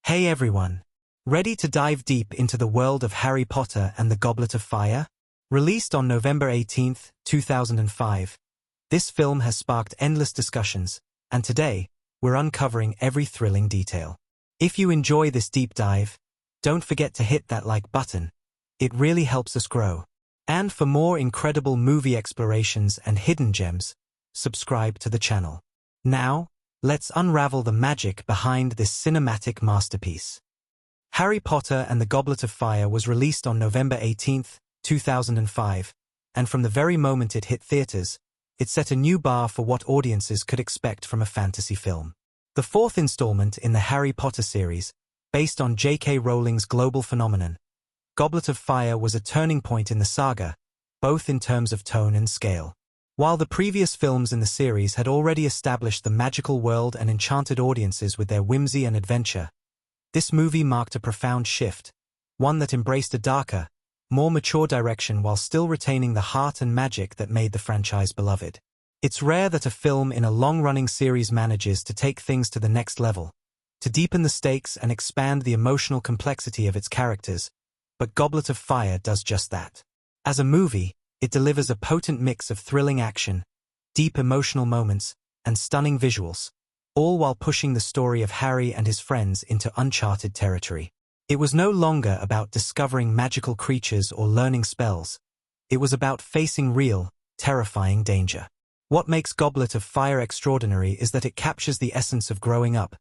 Hey everyone! Ready to dive deep into the world of Harry Potter and the Goblet of Fire? Released on November 18, 2005, this film has sparked endless discussions, and today, we're uncovering every thrilling detail. If you enjoy this deep dive, don't forget to hit that like button. It really helps us grow. And for more incredible movie explorations and hidden gems, subscribe to the channel. Now, let's unravel the magic behind this cinematic masterpiece. Harry Potter and the Goblet of Fire was released on November 18, 2005, and from the very moment it hit theaters, it set a new bar for what audiences could expect from a fantasy film. The fourth installment in the Harry Potter series, based on J.K. Rowling's global phenomenon, Goblet of Fire was a turning point in the saga, both in terms of tone and scale. While the previous films in the series had already established the magical world and enchanted audiences with their whimsy and adventure, this movie marked a profound shift, one that embraced a darker, more mature direction while still retaining the heart and magic that made the franchise beloved. It's rare that a film in a long-running series manages to take things to the next level, to deepen the stakes and expand the emotional complexity of its characters, but Goblet of Fire does just that. As a movie, it delivers a potent mix of thrilling action, deep emotional moments, and stunning visuals, all while pushing the story of Harry and his friends into uncharted territory. It was no longer about discovering magical creatures or learning spells. It was about facing real, terrifying danger. What makes Goblet of Fire extraordinary is that it captures the essence of growing up,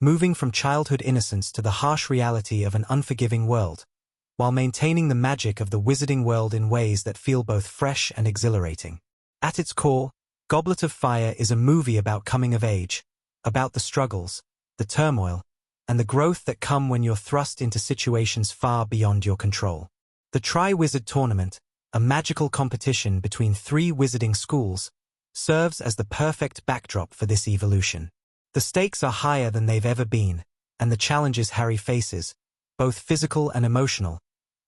moving from childhood innocence to the harsh reality of an unforgiving world, while maintaining the magic of the wizarding world in ways that feel both fresh and exhilarating. At its core, Goblet of Fire is a movie about coming of age, about the struggles, the turmoil, and the growth that come when you're thrust into situations far beyond your control. The Tri-Wizard Tournament, a magical competition between three wizarding schools, serves as the perfect backdrop for this evolution. The stakes are higher than they've ever been, and the challenges Harry faces, both physical and emotional,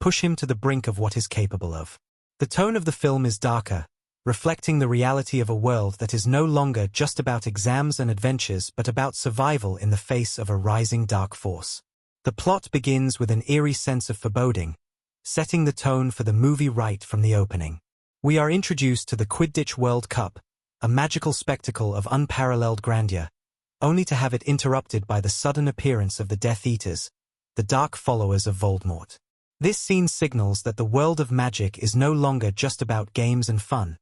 push him to the brink of what he's capable of. The tone of the film is darker, reflecting the reality of a world that is no longer just about exams and adventures but about survival in the face of a rising dark force. The plot begins with an eerie sense of foreboding, setting the tone for the movie right from the opening. We are introduced to the Quidditch World Cup, a magical spectacle of unparalleled grandeur, only to have it interrupted by the sudden appearance of the Death Eaters, the dark followers of Voldemort. This scene signals that the world of magic is no longer just about games and fun.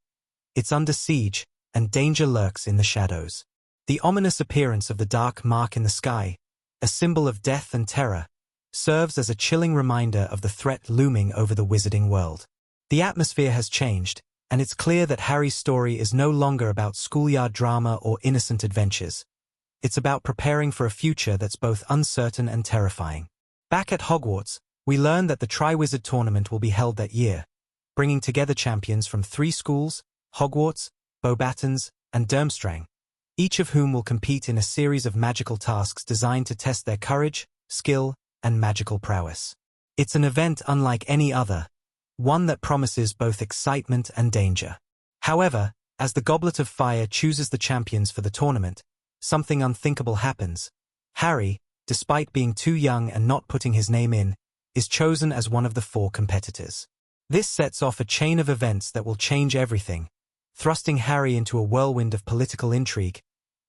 It's under siege, and danger lurks in the shadows. The ominous appearance of the dark mark in the sky, a symbol of death and terror, serves as a chilling reminder of the threat looming over the wizarding world. The atmosphere has changed, and it's clear that Harry's story is no longer about schoolyard drama or innocent adventures. It's about preparing for a future that's both uncertain and terrifying. Back at Hogwarts, we learn that the Tri-Wizard Tournament will be held that year, bringing together champions from three schools, Hogwarts, Beauxbatons, and Durmstrang, each of whom will compete in a series of magical tasks designed to test their courage, skill, and magical prowess. It's an event unlike any other, one that promises both excitement and danger. However, as the Goblet of Fire chooses the champions for the tournament, something unthinkable happens. Harry, despite being too young and not putting his name in, is chosen as one of the four competitors. This sets off a chain of events that will change everything, thrusting Harry into a whirlwind of political intrigue,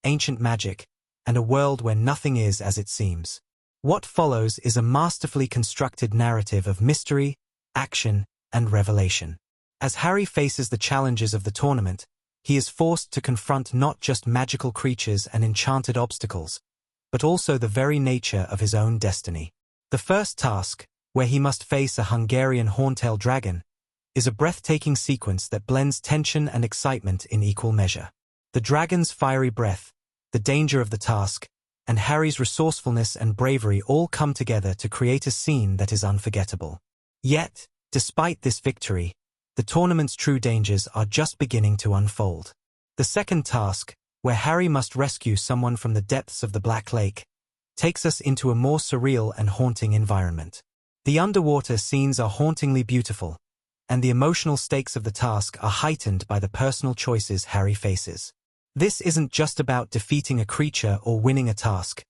ancient magic, and a world where nothing is as it seems. What follows is a masterfully constructed narrative of mystery, action, and revelation. As Harry faces the challenges of the tournament, he is forced to confront not just magical creatures and enchanted obstacles, but also the very nature of his own destiny. The first task, where he must face a Hungarian horntail dragon, is a breathtaking sequence that blends tension and excitement in equal measure. The dragon's fiery breath, the danger of the task, and Harry's resourcefulness and bravery all come together to create a scene that is unforgettable. Yet, despite this victory, the tournament's true dangers are just beginning to unfold. The second task, where Harry must rescue someone from the depths of the Black Lake, takes us into a more surreal and haunting environment. The underwater scenes are hauntingly beautiful, and the emotional stakes of the task are heightened by the personal choices Harry faces. This isn't just about defeating a creature or winning a task.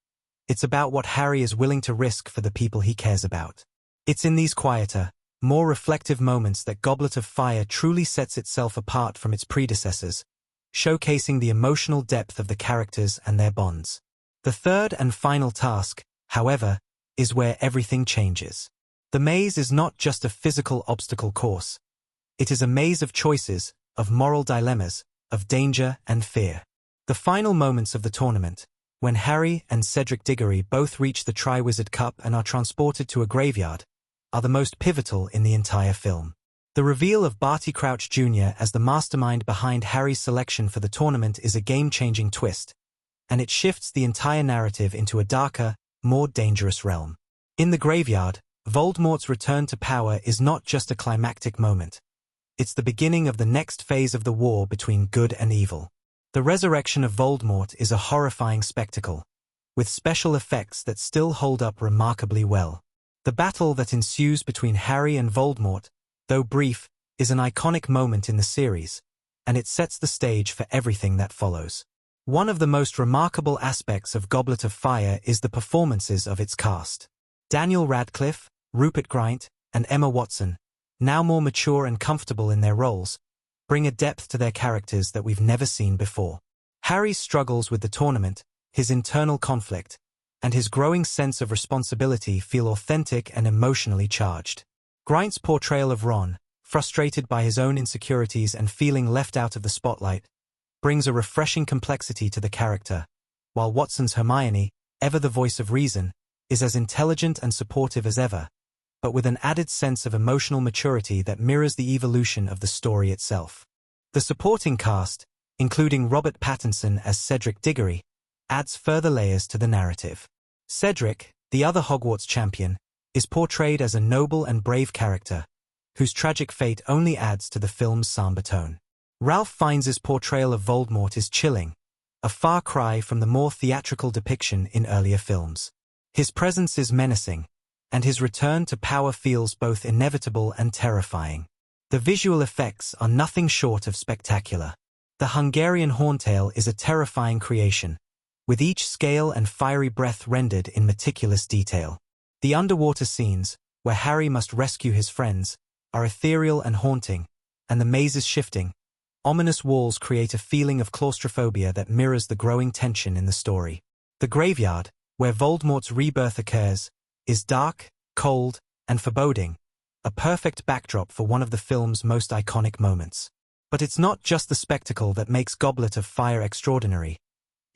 It's about what Harry is willing to risk for the people he cares about. It's in these quieter, more reflective moments that Goblet of Fire truly sets itself apart from its predecessors, showcasing the emotional depth of the characters and their bonds. The third and final task, however, is where everything changes. The maze is not just a physical obstacle course. It is a maze of choices, of moral dilemmas, of danger and fear. The final moments of the tournament, when Harry and Cedric Diggory both reach the Triwizard Cup and are transported to a graveyard, are the most pivotal in the entire film. The reveal of Barty Crouch Jr. as the mastermind behind Harry's selection for the tournament is a game-changing twist, and it shifts the entire narrative into a darker, more dangerous realm. In the graveyard, Voldemort's return to power is not just a climactic moment. It's the beginning of the next phase of the war between good and evil. The resurrection of Voldemort is a horrifying spectacle, with special effects that still hold up remarkably well. The battle that ensues between Harry and Voldemort, though brief, is an iconic moment in the series, and it sets the stage for everything that follows. One of the most remarkable aspects of Goblet of Fire is the performances of its cast. Daniel Radcliffe, Rupert Grint, and Emma Watson, now more mature and comfortable in their roles, bring a depth to their characters that we've never seen before. Harry's struggles with the tournament, his internal conflict, and his growing sense of responsibility feel authentic and emotionally charged. Grint's portrayal of Ron, frustrated by his own insecurities and feeling left out of the spotlight, brings a refreshing complexity to the character, while Watson's Hermione, ever the voice of reason, is as intelligent and supportive as ever, but with an added sense of emotional maturity that mirrors the evolution of the story itself. The supporting cast, including Robert Pattinson as Cedric Diggory, adds further layers to the narrative. Cedric, the other Hogwarts champion, is portrayed as a noble and brave character, whose tragic fate only adds to the film's somber tone. Ralph Fiennes' portrayal of Voldemort is chilling, a far cry from the more theatrical depiction in earlier films. His presence is menacing, and his return to power feels both inevitable and terrifying. The visual effects are nothing short of spectacular. The Hungarian Horntail is a terrifying creation, with each scale and fiery breath rendered in meticulous detail. The underwater scenes, where Harry must rescue his friends, are ethereal and haunting, and the maze's shifting, ominous walls create a feeling of claustrophobia that mirrors the growing tension in the story. The graveyard, where Voldemort's rebirth occurs, is dark, cold, and foreboding, a perfect backdrop for one of the film's most iconic moments. But it's not just the spectacle that makes Goblet of Fire extraordinary.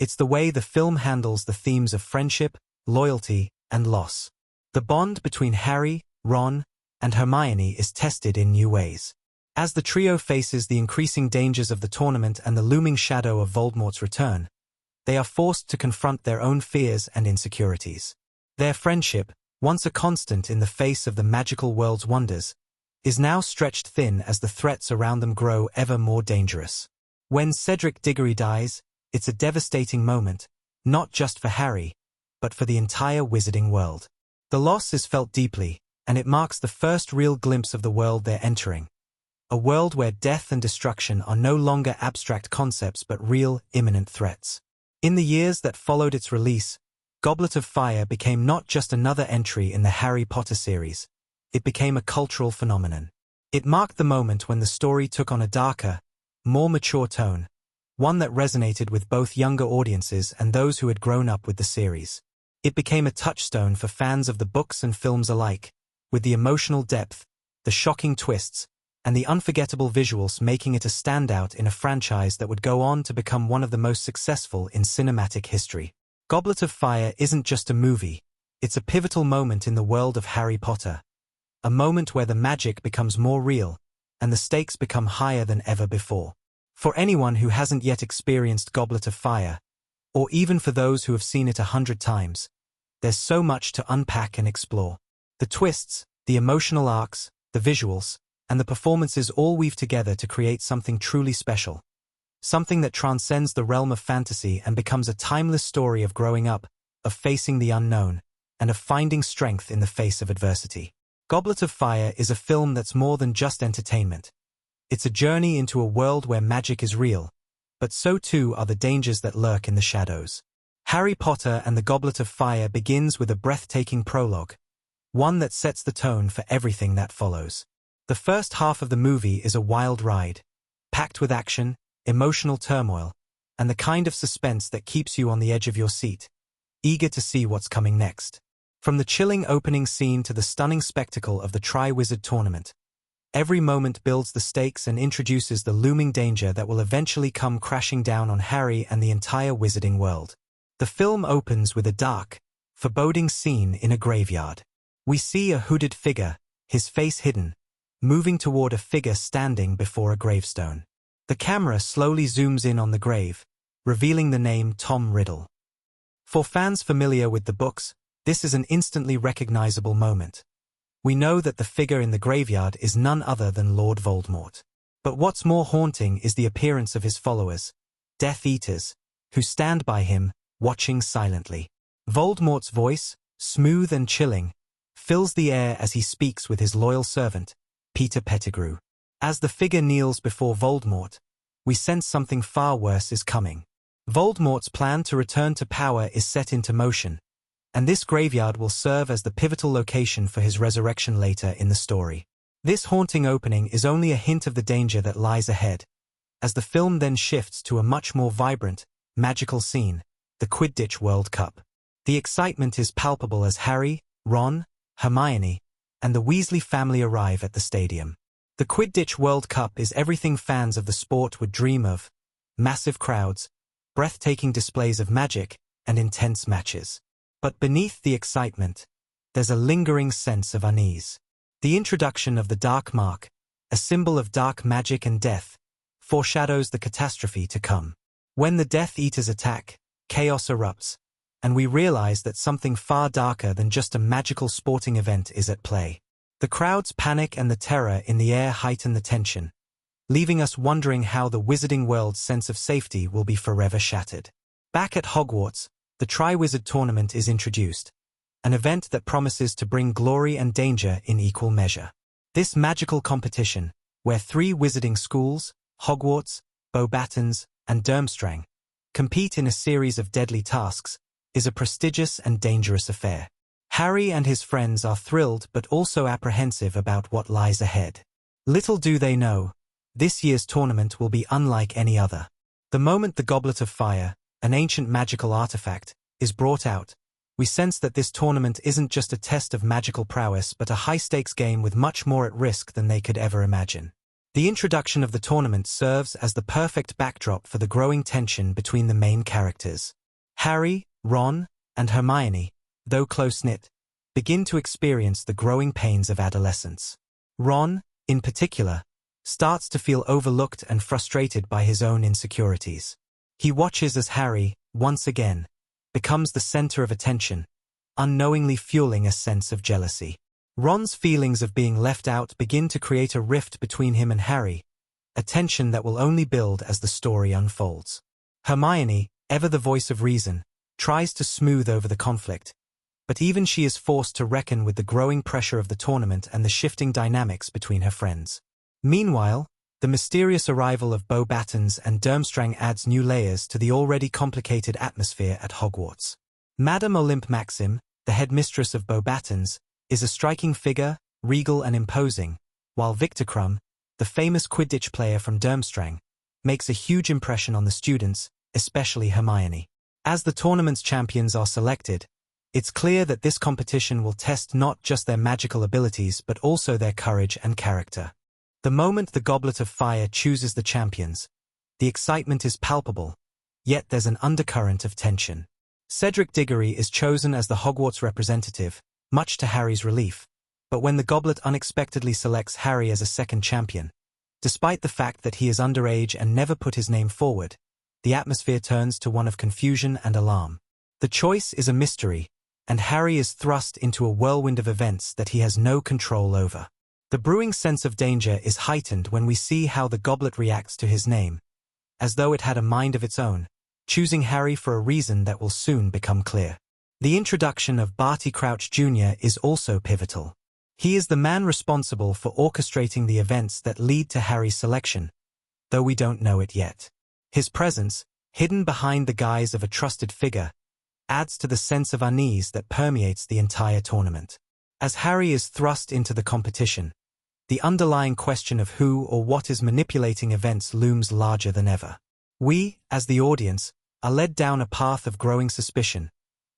It's the way the film handles the themes of friendship, loyalty, and loss. The bond between Harry, Ron, and Hermione is tested in new ways. As the trio faces the increasing dangers of the tournament and the looming shadow of Voldemort's return, they are forced to confront their own fears and insecurities. Their friendship, once a constant in the face of the magical world's wonders, is now stretched thin as the threats around them grow ever more dangerous. When Cedric Diggory dies, it's a devastating moment, not just for Harry, but for the entire wizarding world. The loss is felt deeply, and it marks the first real glimpse of the world they're entering. A world where death and destruction are no longer abstract concepts but real, imminent threats. In the years that followed its release, Goblet of Fire became not just another entry in the Harry Potter series. It became a cultural phenomenon. It marked the moment when the story took on a darker, more mature tone, one that resonated with both younger audiences and those who had grown up with the series. It became a touchstone for fans of the books and films alike, with the emotional depth, the shocking twists, and the unforgettable visuals making it a standout in a franchise that would go on to become one of the most successful in cinematic history. Goblet of Fire isn't just a movie, it's a pivotal moment in the world of Harry Potter. A moment where the magic becomes more real, and the stakes become higher than ever before. For anyone who hasn't yet experienced Goblet of Fire, or even for those who have seen it 100 times, there's so much to unpack and explore. The twists, the emotional arcs, the visuals, and the performances all weave together to create something truly special. Something that transcends the realm of fantasy and becomes a timeless story of growing up, of facing the unknown, and of finding strength in the face of adversity. Goblet of Fire is a film that's more than just entertainment. It's a journey into a world where magic is real, but so too are the dangers that lurk in the shadows. Harry Potter and the Goblet of Fire begins with a breathtaking prologue, one that sets the tone for everything that follows. The first half of the movie is a wild ride, packed with action, emotional turmoil, and the kind of suspense that keeps you on the edge of your seat, eager to see what's coming next. From the chilling opening scene to the stunning spectacle of the Triwizard Tournament, every moment builds the stakes and introduces the looming danger that will eventually come crashing down on Harry and the entire wizarding world. The film opens with a dark, foreboding scene in a graveyard. We see a hooded figure, his face hidden, moving toward a figure standing before a gravestone. The camera slowly zooms in on the grave, revealing the name Tom Riddle. For fans familiar with the books, this is an instantly recognizable moment. We know that the figure in the graveyard is none other than Lord Voldemort. But what's more haunting is the appearance of his followers, Death Eaters, who stand by him, watching silently. Voldemort's voice, smooth and chilling, fills the air as he speaks with his loyal servant, Peter Pettigrew. As the figure kneels before Voldemort, we sense something far worse is coming. Voldemort's plan to return to power is set into motion, and this graveyard will serve as the pivotal location for his resurrection later in the story. This haunting opening is only a hint of the danger that lies ahead, as the film then shifts to a much more vibrant, magical scene, the Quidditch World Cup. The excitement is palpable as Harry, Ron, Hermione, and the Weasley family arrive at the stadium. The Quidditch World Cup is everything fans of the sport would dream of: massive crowds, breathtaking displays of magic, and intense matches. But beneath the excitement, there's a lingering sense of unease. The introduction of the Dark Mark, a symbol of dark magic and death, foreshadows the catastrophe to come. When the Death Eaters attack, chaos erupts, and we realize that something far darker than just a magical sporting event is at play. The crowd's panic and the terror in the air heighten the tension, leaving us wondering how the wizarding world's sense of safety will be forever shattered. Back at Hogwarts, the Triwizard Tournament is introduced, an event that promises to bring glory and danger in equal measure. This magical competition, where 3 wizarding schools, Hogwarts, Beauxbatons, and Durmstrang, compete in a series of deadly tasks, is a prestigious and dangerous affair. Harry and his friends are thrilled but also apprehensive about what lies ahead. Little do they know, this year's tournament will be unlike any other. The moment the Goblet of Fire, an ancient magical artifact, is brought out, we sense that this tournament isn't just a test of magical prowess but a high-stakes game with much more at risk than they could ever imagine. The introduction of the tournament serves as the perfect backdrop for the growing tension between the main characters. Harry, Ron, and Hermione, though close-knit, begin to experience the growing pains of adolescence. Ron, in particular, starts to feel overlooked and frustrated by his own insecurities. He watches as Harry, once again, becomes the center of attention, unknowingly fueling a sense of jealousy. Ron's feelings of being left out begin to create a rift between him and Harry, a tension that will only build as the story unfolds. Hermione, ever the voice of reason, tries to smooth over the conflict, but even she is forced to reckon with the growing pressure of the tournament and the shifting dynamics between her friends. Meanwhile, the mysterious arrival of Beauxbatons and Durmstrang adds new layers to the already complicated atmosphere at Hogwarts. Madame Olympe Maxim, the headmistress of Beauxbatons, is a striking figure, regal and imposing, while Victor Krum, the famous Quidditch player from Durmstrang, makes a huge impression on the students, especially Hermione. As the tournament's champions are selected, it's clear that this competition will test not just their magical abilities but also their courage and character. The moment the Goblet of Fire chooses the champions, the excitement is palpable, yet there's an undercurrent of tension. Cedric Diggory is chosen as the Hogwarts representative, much to Harry's relief, but when the Goblet unexpectedly selects Harry as a second champion, despite the fact that he is underage and never put his name forward, the atmosphere turns to one of confusion and alarm. The choice is a mystery, and Harry is thrust into a whirlwind of events that he has no control over. The brewing sense of danger is heightened when we see how the Goblet reacts to his name, as though it had a mind of its own, choosing Harry for a reason that will soon become clear. The introduction of Barty Crouch Jr. is also pivotal. He is the man responsible for orchestrating the events that lead to Harry's selection, though we don't know it yet. His presence, hidden behind the guise of a trusted figure, adds to the sense of unease that permeates the entire tournament. As Harry is thrust into the competition, the underlying question of who or what is manipulating events looms larger than ever. We, as the audience, are led down a path of growing suspicion,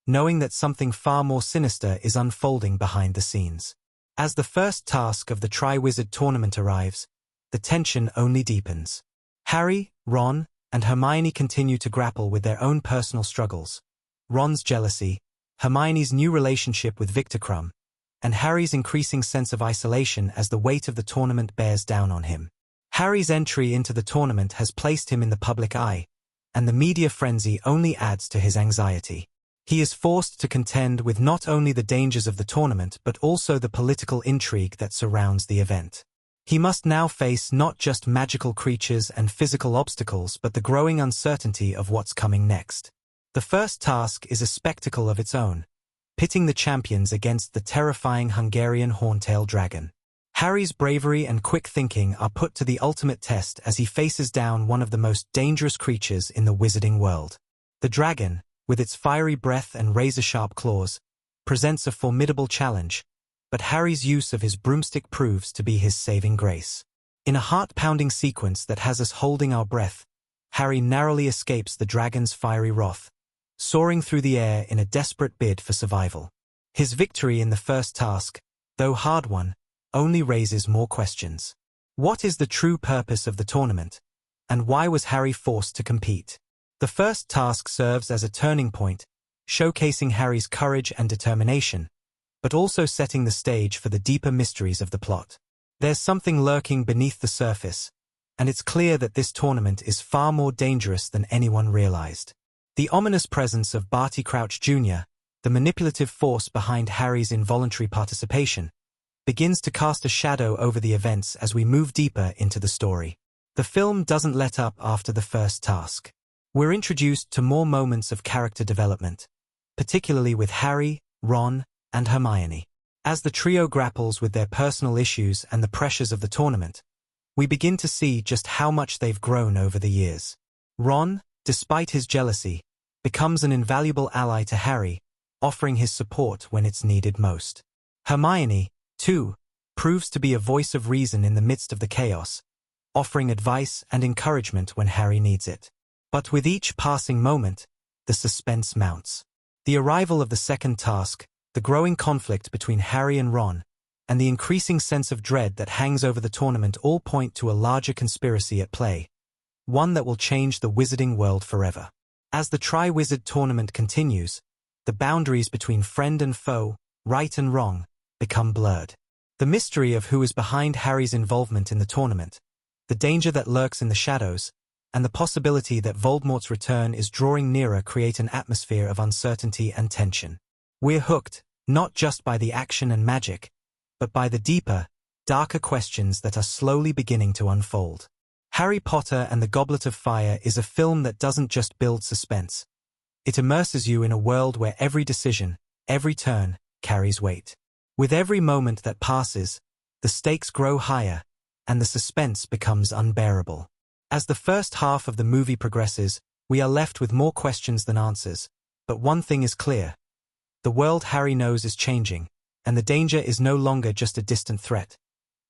knowing that something far more sinister is unfolding behind the scenes. As the first task of the Triwizard Tournament arrives, the tension only deepens. Harry, Ron, and Hermione continue to grapple with their own personal struggles. Ron's jealousy, Hermione's new relationship with Victor Crumb, and Harry's increasing sense of isolation as the weight of the tournament bears down on him. Harry's entry into the tournament has placed him in the public eye, and the media frenzy only adds to his anxiety. He is forced to contend with not only the dangers of the tournament but also the political intrigue that surrounds the event. He must now face not just magical creatures and physical obstacles but the growing uncertainty of what's coming next. The first task is a spectacle of its own, pitting the champions against the terrifying Hungarian horntail dragon. Harry's bravery and quick thinking are put to the ultimate test as he faces down one of the most dangerous creatures in the wizarding world. The dragon, with its fiery breath and razor-sharp claws, presents a formidable challenge, but Harry's use of his broomstick proves to be his saving grace. In a heart-pounding sequence that has us holding our breath, Harry narrowly escapes the dragon's fiery wrath, soaring through the air in a desperate bid for survival. His victory in the first task, though hard one, only raises more questions. What is the true purpose of the tournament, and why was Harry forced to compete? The first task serves as a turning point, showcasing Harry's courage and determination, but also setting the stage for the deeper mysteries of the plot. There's something lurking beneath the surface, and it's clear that this tournament is far more dangerous than anyone realized. The ominous presence of Barty Crouch Jr., the manipulative force behind Harry's involuntary participation, begins to cast a shadow over the events as we move deeper into the story. The film doesn't let up after the first task. We're introduced to more moments of character development, particularly with Harry, Ron, and Hermione. As the trio grapples with their personal issues and the pressures of the tournament, we begin to see just how much they've grown over the years. Ron, despite his jealousy, becomes an invaluable ally to Harry, offering his support when it's needed most. Hermione, too, proves to be a voice of reason in the midst of the chaos, offering advice and encouragement when Harry needs it. But with each passing moment, the suspense mounts. The arrival of the second task, the growing conflict between Harry and Ron, and the increasing sense of dread that hangs over the tournament all point to a larger conspiracy at play, one that will change the wizarding world forever. As the Triwizard Tournament continues, the boundaries between friend and foe, right and wrong, become blurred. The mystery of who is behind Harry's involvement in the tournament, the danger that lurks in the shadows, and the possibility that Voldemort's return is drawing nearer create an atmosphere of uncertainty and tension. We're hooked, not just by the action and magic, but by the deeper, darker questions that are slowly beginning to unfold. Harry Potter and the Goblet of Fire is a film that doesn't just build suspense. It immerses you in a world where every decision, every turn, carries weight. With every moment that passes, the stakes grow higher, and the suspense becomes unbearable. As the first half of the movie progresses, we are left with more questions than answers, but one thing is clear. The world Harry knows is changing, and the danger is no longer just a distant threat.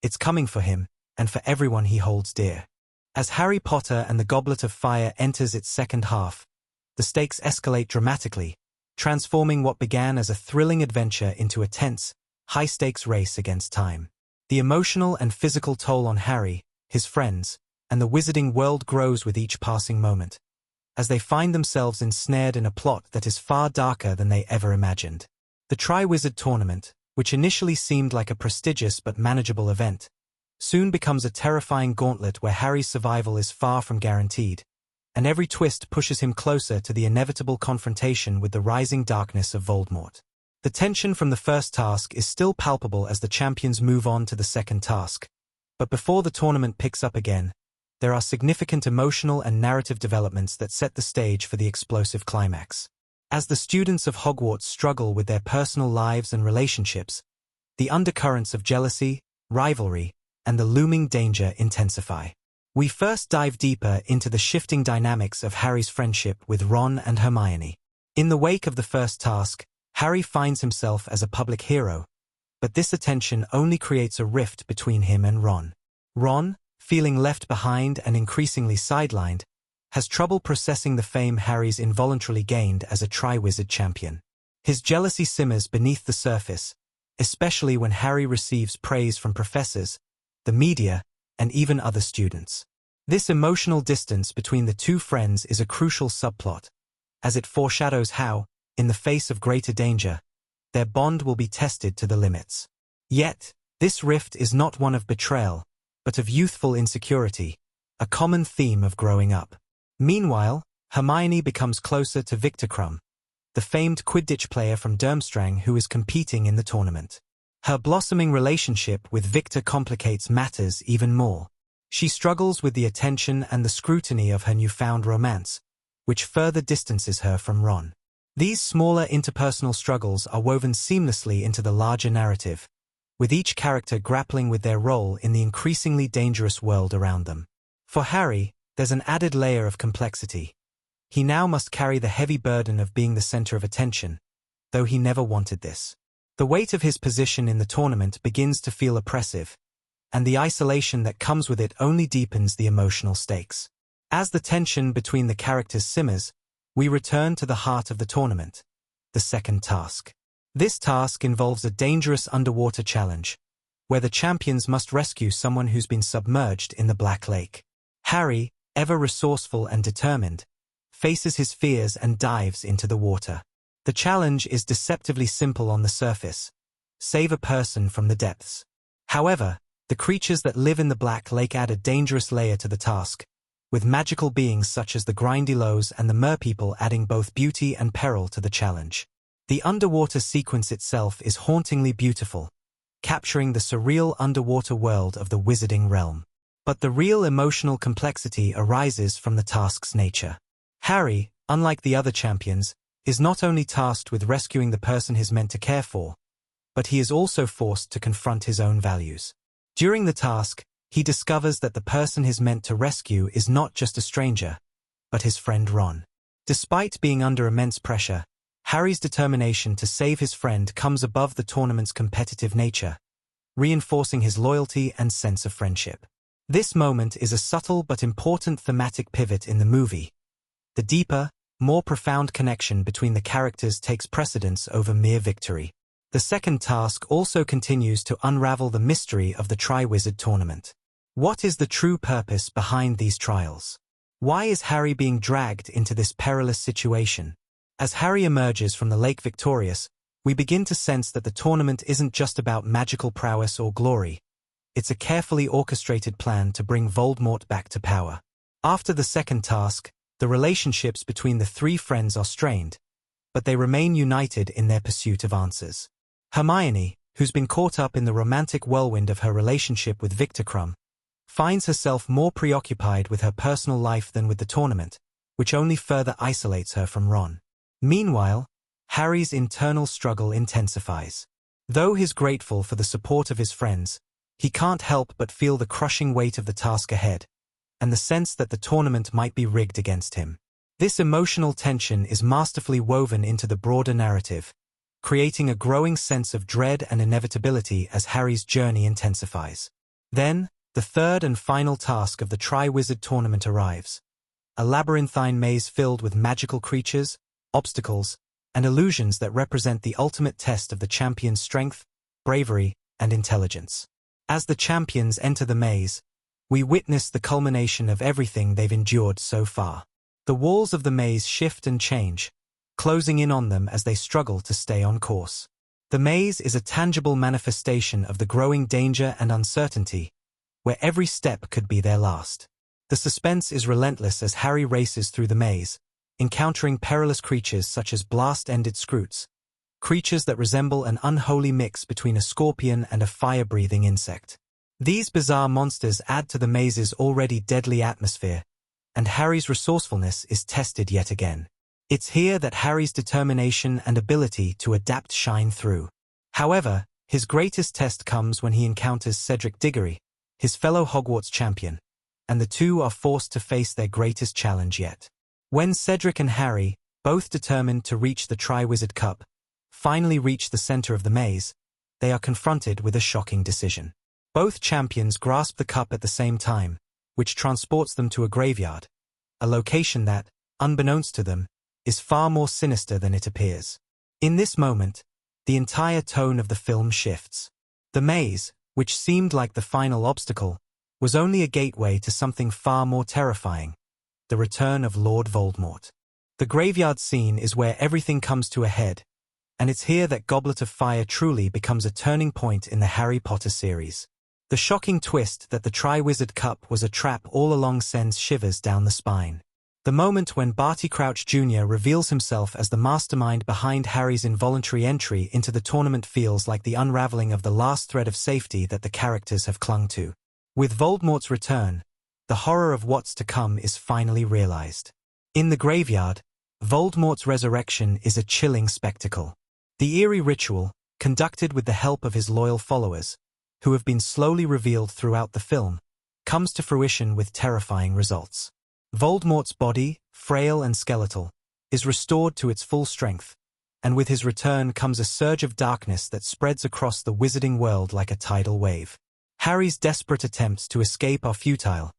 It's coming for him, and for everyone he holds dear. As Harry Potter and the Goblet of Fire enters its second half, the stakes escalate dramatically, transforming what began as a thrilling adventure into a tense, high-stakes race against time. The emotional and physical toll on Harry, his friends, and the wizarding world grows with each passing moment, as they find themselves ensnared in a plot that is far darker than they ever imagined. The Triwizard Tournament, which initially seemed like a prestigious but manageable event, soon becomes a terrifying gauntlet where Harry's survival is far from guaranteed, and every twist pushes him closer to the inevitable confrontation with the rising darkness of Voldemort. The tension from the first task is still palpable as the champions move on to the second task, but before the tournament picks up again, there are significant emotional and narrative developments that set the stage for the explosive climax. As the students of Hogwarts struggle with their personal lives and relationships, the undercurrents of jealousy, rivalry, and the looming danger intensify. We first dive deeper into the shifting dynamics of Harry's friendship with Ron and Hermione. In the wake of the first task, Harry finds himself as a public hero, but this attention only creates a rift between him and Ron. Ron, feeling left behind and increasingly sidelined, has trouble processing the fame Harry's involuntarily gained as a Triwizard champion. His jealousy simmers beneath the surface, especially when Harry receives praise from professors, the media, and even other students. This emotional distance between the two friends is a crucial subplot, as it foreshadows how, in the face of greater danger, their bond will be tested to the limits. Yet, this rift is not one of betrayal, but of youthful insecurity, a common theme of growing up. Meanwhile, Hermione becomes closer to Victor Krum, the famed Quidditch player from Durmstrang who is competing in the tournament. Her blossoming relationship with Victor complicates matters even more. She struggles with the attention and the scrutiny of her newfound romance, which further distances her from Ron. These smaller interpersonal struggles are woven seamlessly into the larger narrative, with each character grappling with their role in the increasingly dangerous world around them. For Harry, there's an added layer of complexity. He now must carry the heavy burden of being the center of attention, though he never wanted this. The weight of his position in the tournament begins to feel oppressive, and the isolation that comes with it only deepens the emotional stakes. As the tension between the characters simmers, we return to the heart of the tournament, the second task. This task involves a dangerous underwater challenge, where the champions must rescue someone who's been submerged in the Black Lake. Harry, ever resourceful and determined, faces his fears and dives into the water. The challenge is deceptively simple on the surface: save a person from the depths. However, the creatures that live in the Black Lake add a dangerous layer to the task, with magical beings such as the Grindylows and the Merpeople adding both beauty and peril to the challenge. The underwater sequence itself is hauntingly beautiful, capturing the surreal underwater world of the wizarding realm. But the real emotional complexity arises from the task's nature. Harry, unlike the other champions, is not only tasked with rescuing the person he's meant to care for, but he is also forced to confront his own values. During the task, he discovers that the person he's meant to rescue is not just a stranger, but his friend Ron. Despite being under immense pressure, Harry's determination to save his friend comes above the tournament's competitive nature, reinforcing his loyalty and sense of friendship. This moment is a subtle but important thematic pivot in the movie. The deeper, more profound connection between the characters takes precedence over mere victory. The second task also continues to unravel the mystery of the Triwizard tournament. What is the true purpose behind these trials? Why is Harry being dragged into this perilous situation? As Harry emerges from the lake victorious, we begin to sense that the tournament isn't just about magical prowess or glory. It's a carefully orchestrated plan to bring Voldemort back to power. After the second task, the relationships between the three friends are strained, but they remain united in their pursuit of answers. Hermione, who's been caught up in the romantic whirlwind of her relationship with Victor Krum, finds herself more preoccupied with her personal life than with the tournament, which only further isolates her from Ron. Meanwhile, Harry's internal struggle intensifies. Though he's grateful for the support of his friends, he can't help but feel the crushing weight of the task ahead, and the sense that the tournament might be rigged against him. This emotional tension is masterfully woven into the broader narrative, creating a growing sense of dread and inevitability as Harry's journey intensifies. Then, the third and final task of the Triwizard tournament arrives. A labyrinthine maze filled with magical creatures, obstacles, and illusions that represent the ultimate test of the champion's strength, bravery, and intelligence. As the champions enter the maze, we witness the culmination of everything they've endured so far. The walls of the maze shift and change, closing in on them as they struggle to stay on course. The maze is a tangible manifestation of the growing danger and uncertainty, where every step could be their last. The suspense is relentless as Harry races through the maze, encountering perilous creatures such as blast-ended Scroots, creatures that resemble an unholy mix between a scorpion and a fire-breathing insect. These bizarre monsters add to the maze's already deadly atmosphere, and Harry's resourcefulness is tested yet again. It's here that Harry's determination and ability to adapt shine through. However, his greatest test comes when he encounters Cedric Diggory, his fellow Hogwarts champion, and the two are forced to face their greatest challenge yet. When Cedric and Harry, Both determined to reach the Triwizard Cup, finally reach the center of the maze, they are confronted with a shocking decision. Both champions grasp the cup at the same time, which transports them to a graveyard, a location that, unbeknownst to them, is far more sinister than it appears. In this moment, the entire tone of the film shifts. The maze, which seemed like the final obstacle, was only a gateway to something far more terrifying: the return of Lord Voldemort. The graveyard scene is where everything comes to a head, and it's here that Goblet of Fire truly becomes a turning point in the Harry Potter series. The shocking twist that the Triwizard Cup was a trap all along sends shivers down the spine. The moment when Barty Crouch Jr. reveals himself as the mastermind behind Harry's involuntary entry into the tournament feels like the unraveling of the last thread of safety that the characters have clung to. With Voldemort's return, the horror of what's to come is finally realized. In the graveyard, Voldemort's resurrection is a chilling spectacle. The eerie ritual, conducted with the help of his loyal followers, who have been slowly revealed throughout the film, comes to fruition with terrifying results. Voldemort's body, frail and skeletal, is restored to its full strength, and with his return comes a surge of darkness that spreads across the wizarding world like a tidal wave. Harry's desperate attempts to escape are futile,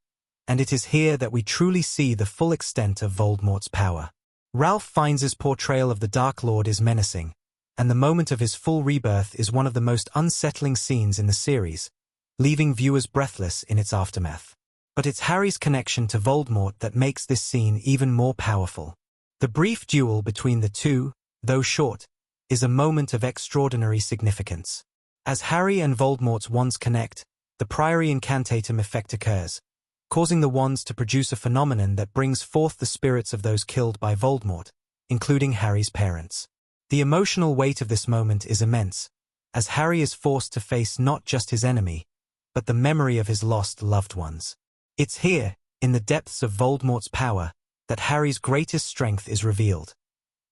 and it is here that we truly see the full extent of Voldemort's power. Ralph Fiennes' portrayal of the Dark Lord is menacing, and the moment of his full rebirth is one of the most unsettling scenes in the series, leaving viewers breathless in its aftermath. But it's Harry's connection to Voldemort that makes this scene even more powerful. The brief duel between the two, though short, is a moment of extraordinary significance. As Harry and Voldemort's wands connect, the Priory Incantatem effect occurs, causing the wands to produce a phenomenon that brings forth the spirits of those killed by Voldemort, including Harry's parents. The emotional weight of this moment is immense, as Harry is forced to face not just his enemy, but the memory of his lost loved ones. It's here, in the depths of Voldemort's power, that Harry's greatest strength is revealed.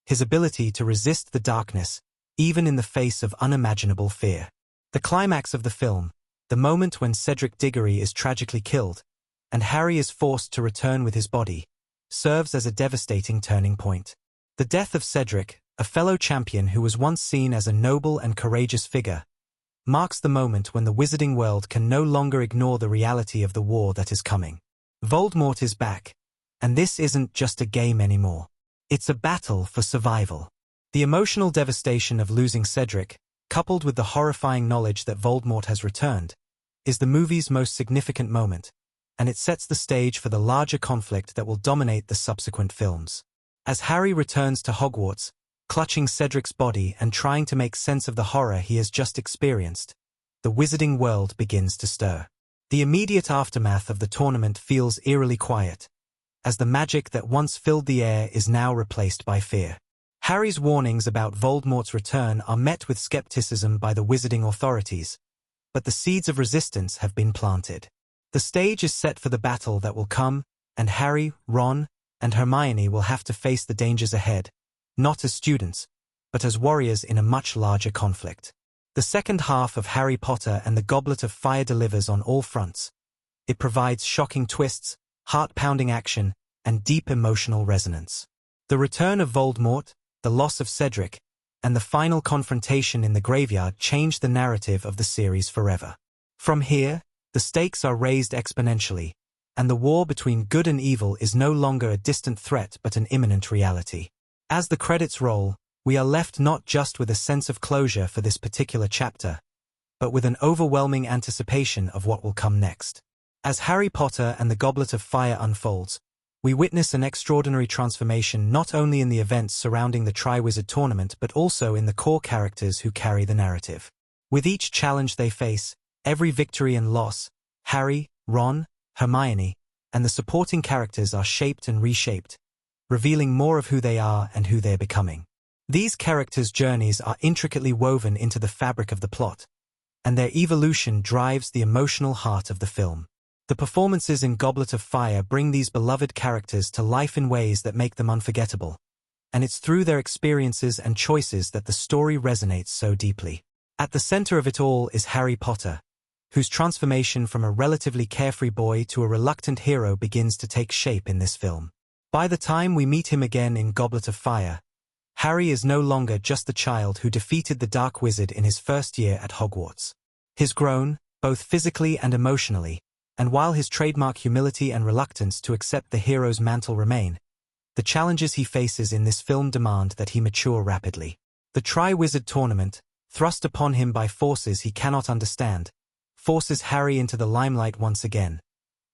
His ability to resist the darkness, even in the face of unimaginable fear. The climax of the film, the moment when Cedric Diggory is tragically killed, and Harry is forced to return with his body, serves as a devastating turning point. The death of Cedric, a fellow champion who was once seen as a noble and courageous figure, marks the moment when the wizarding world can no longer ignore the reality of the war that is coming. Voldemort is back, and this isn't just a game anymore. It's a battle for survival. The emotional devastation of losing Cedric, coupled with the horrifying knowledge that Voldemort has returned, is the movie's most significant moment, and it sets the stage for the larger conflict that will dominate the subsequent films. As Harry returns to Hogwarts, clutching Cedric's body and trying to make sense of the horror he has just experienced, the wizarding world begins to stir. The immediate aftermath of the tournament feels eerily quiet, as the magic that once filled the air is now replaced by fear. Harry's warnings about Voldemort's return are met with skepticism by the wizarding authorities, but the seeds of resistance have been planted. The stage is set for the battle that will come, and Harry, Ron, and Hermione will have to face the dangers ahead, not as students, but as warriors in a much larger conflict. The second half of Harry Potter and the Goblet of Fire delivers on all fronts. It provides shocking twists, heart-pounding action, and deep emotional resonance. The return of Voldemort, the loss of Cedric, and the final confrontation in the graveyard change the narrative of the series forever. From here, the stakes are raised exponentially, and the war between good and evil is no longer a distant threat but an imminent reality. As the credits roll, we are left not just with a sense of closure for this particular chapter, but with an overwhelming anticipation of what will come next. As Harry Potter and the Goblet of Fire unfolds, we witness an extraordinary transformation not only in the events surrounding the Triwizard Tournament but also in the core characters who carry the narrative. With each challenge they face, every victory and loss, Harry, Ron, Hermione, and the supporting characters are shaped and reshaped, revealing more of who they are and who they're becoming. These characters' journeys are intricately woven into the fabric of the plot, and their evolution drives the emotional heart of the film. The performances in Goblet of Fire bring these beloved characters to life in ways that make them unforgettable, and it's through their experiences and choices that the story resonates so deeply. At the center of it all is Harry Potter, whose transformation from a relatively carefree boy to a reluctant hero begins to take shape in this film. By the time we meet him again in Goblet of Fire, Harry is no longer just the child who defeated the Dark Wizard in his first year at Hogwarts. He's grown, both physically and emotionally, and while his trademark humility and reluctance to accept the hero's mantle remain, the challenges he faces in this film demand that he mature rapidly. The Tri-Wizard Tournament, thrust upon him by forces he cannot understand, forces Harry into the limelight once again,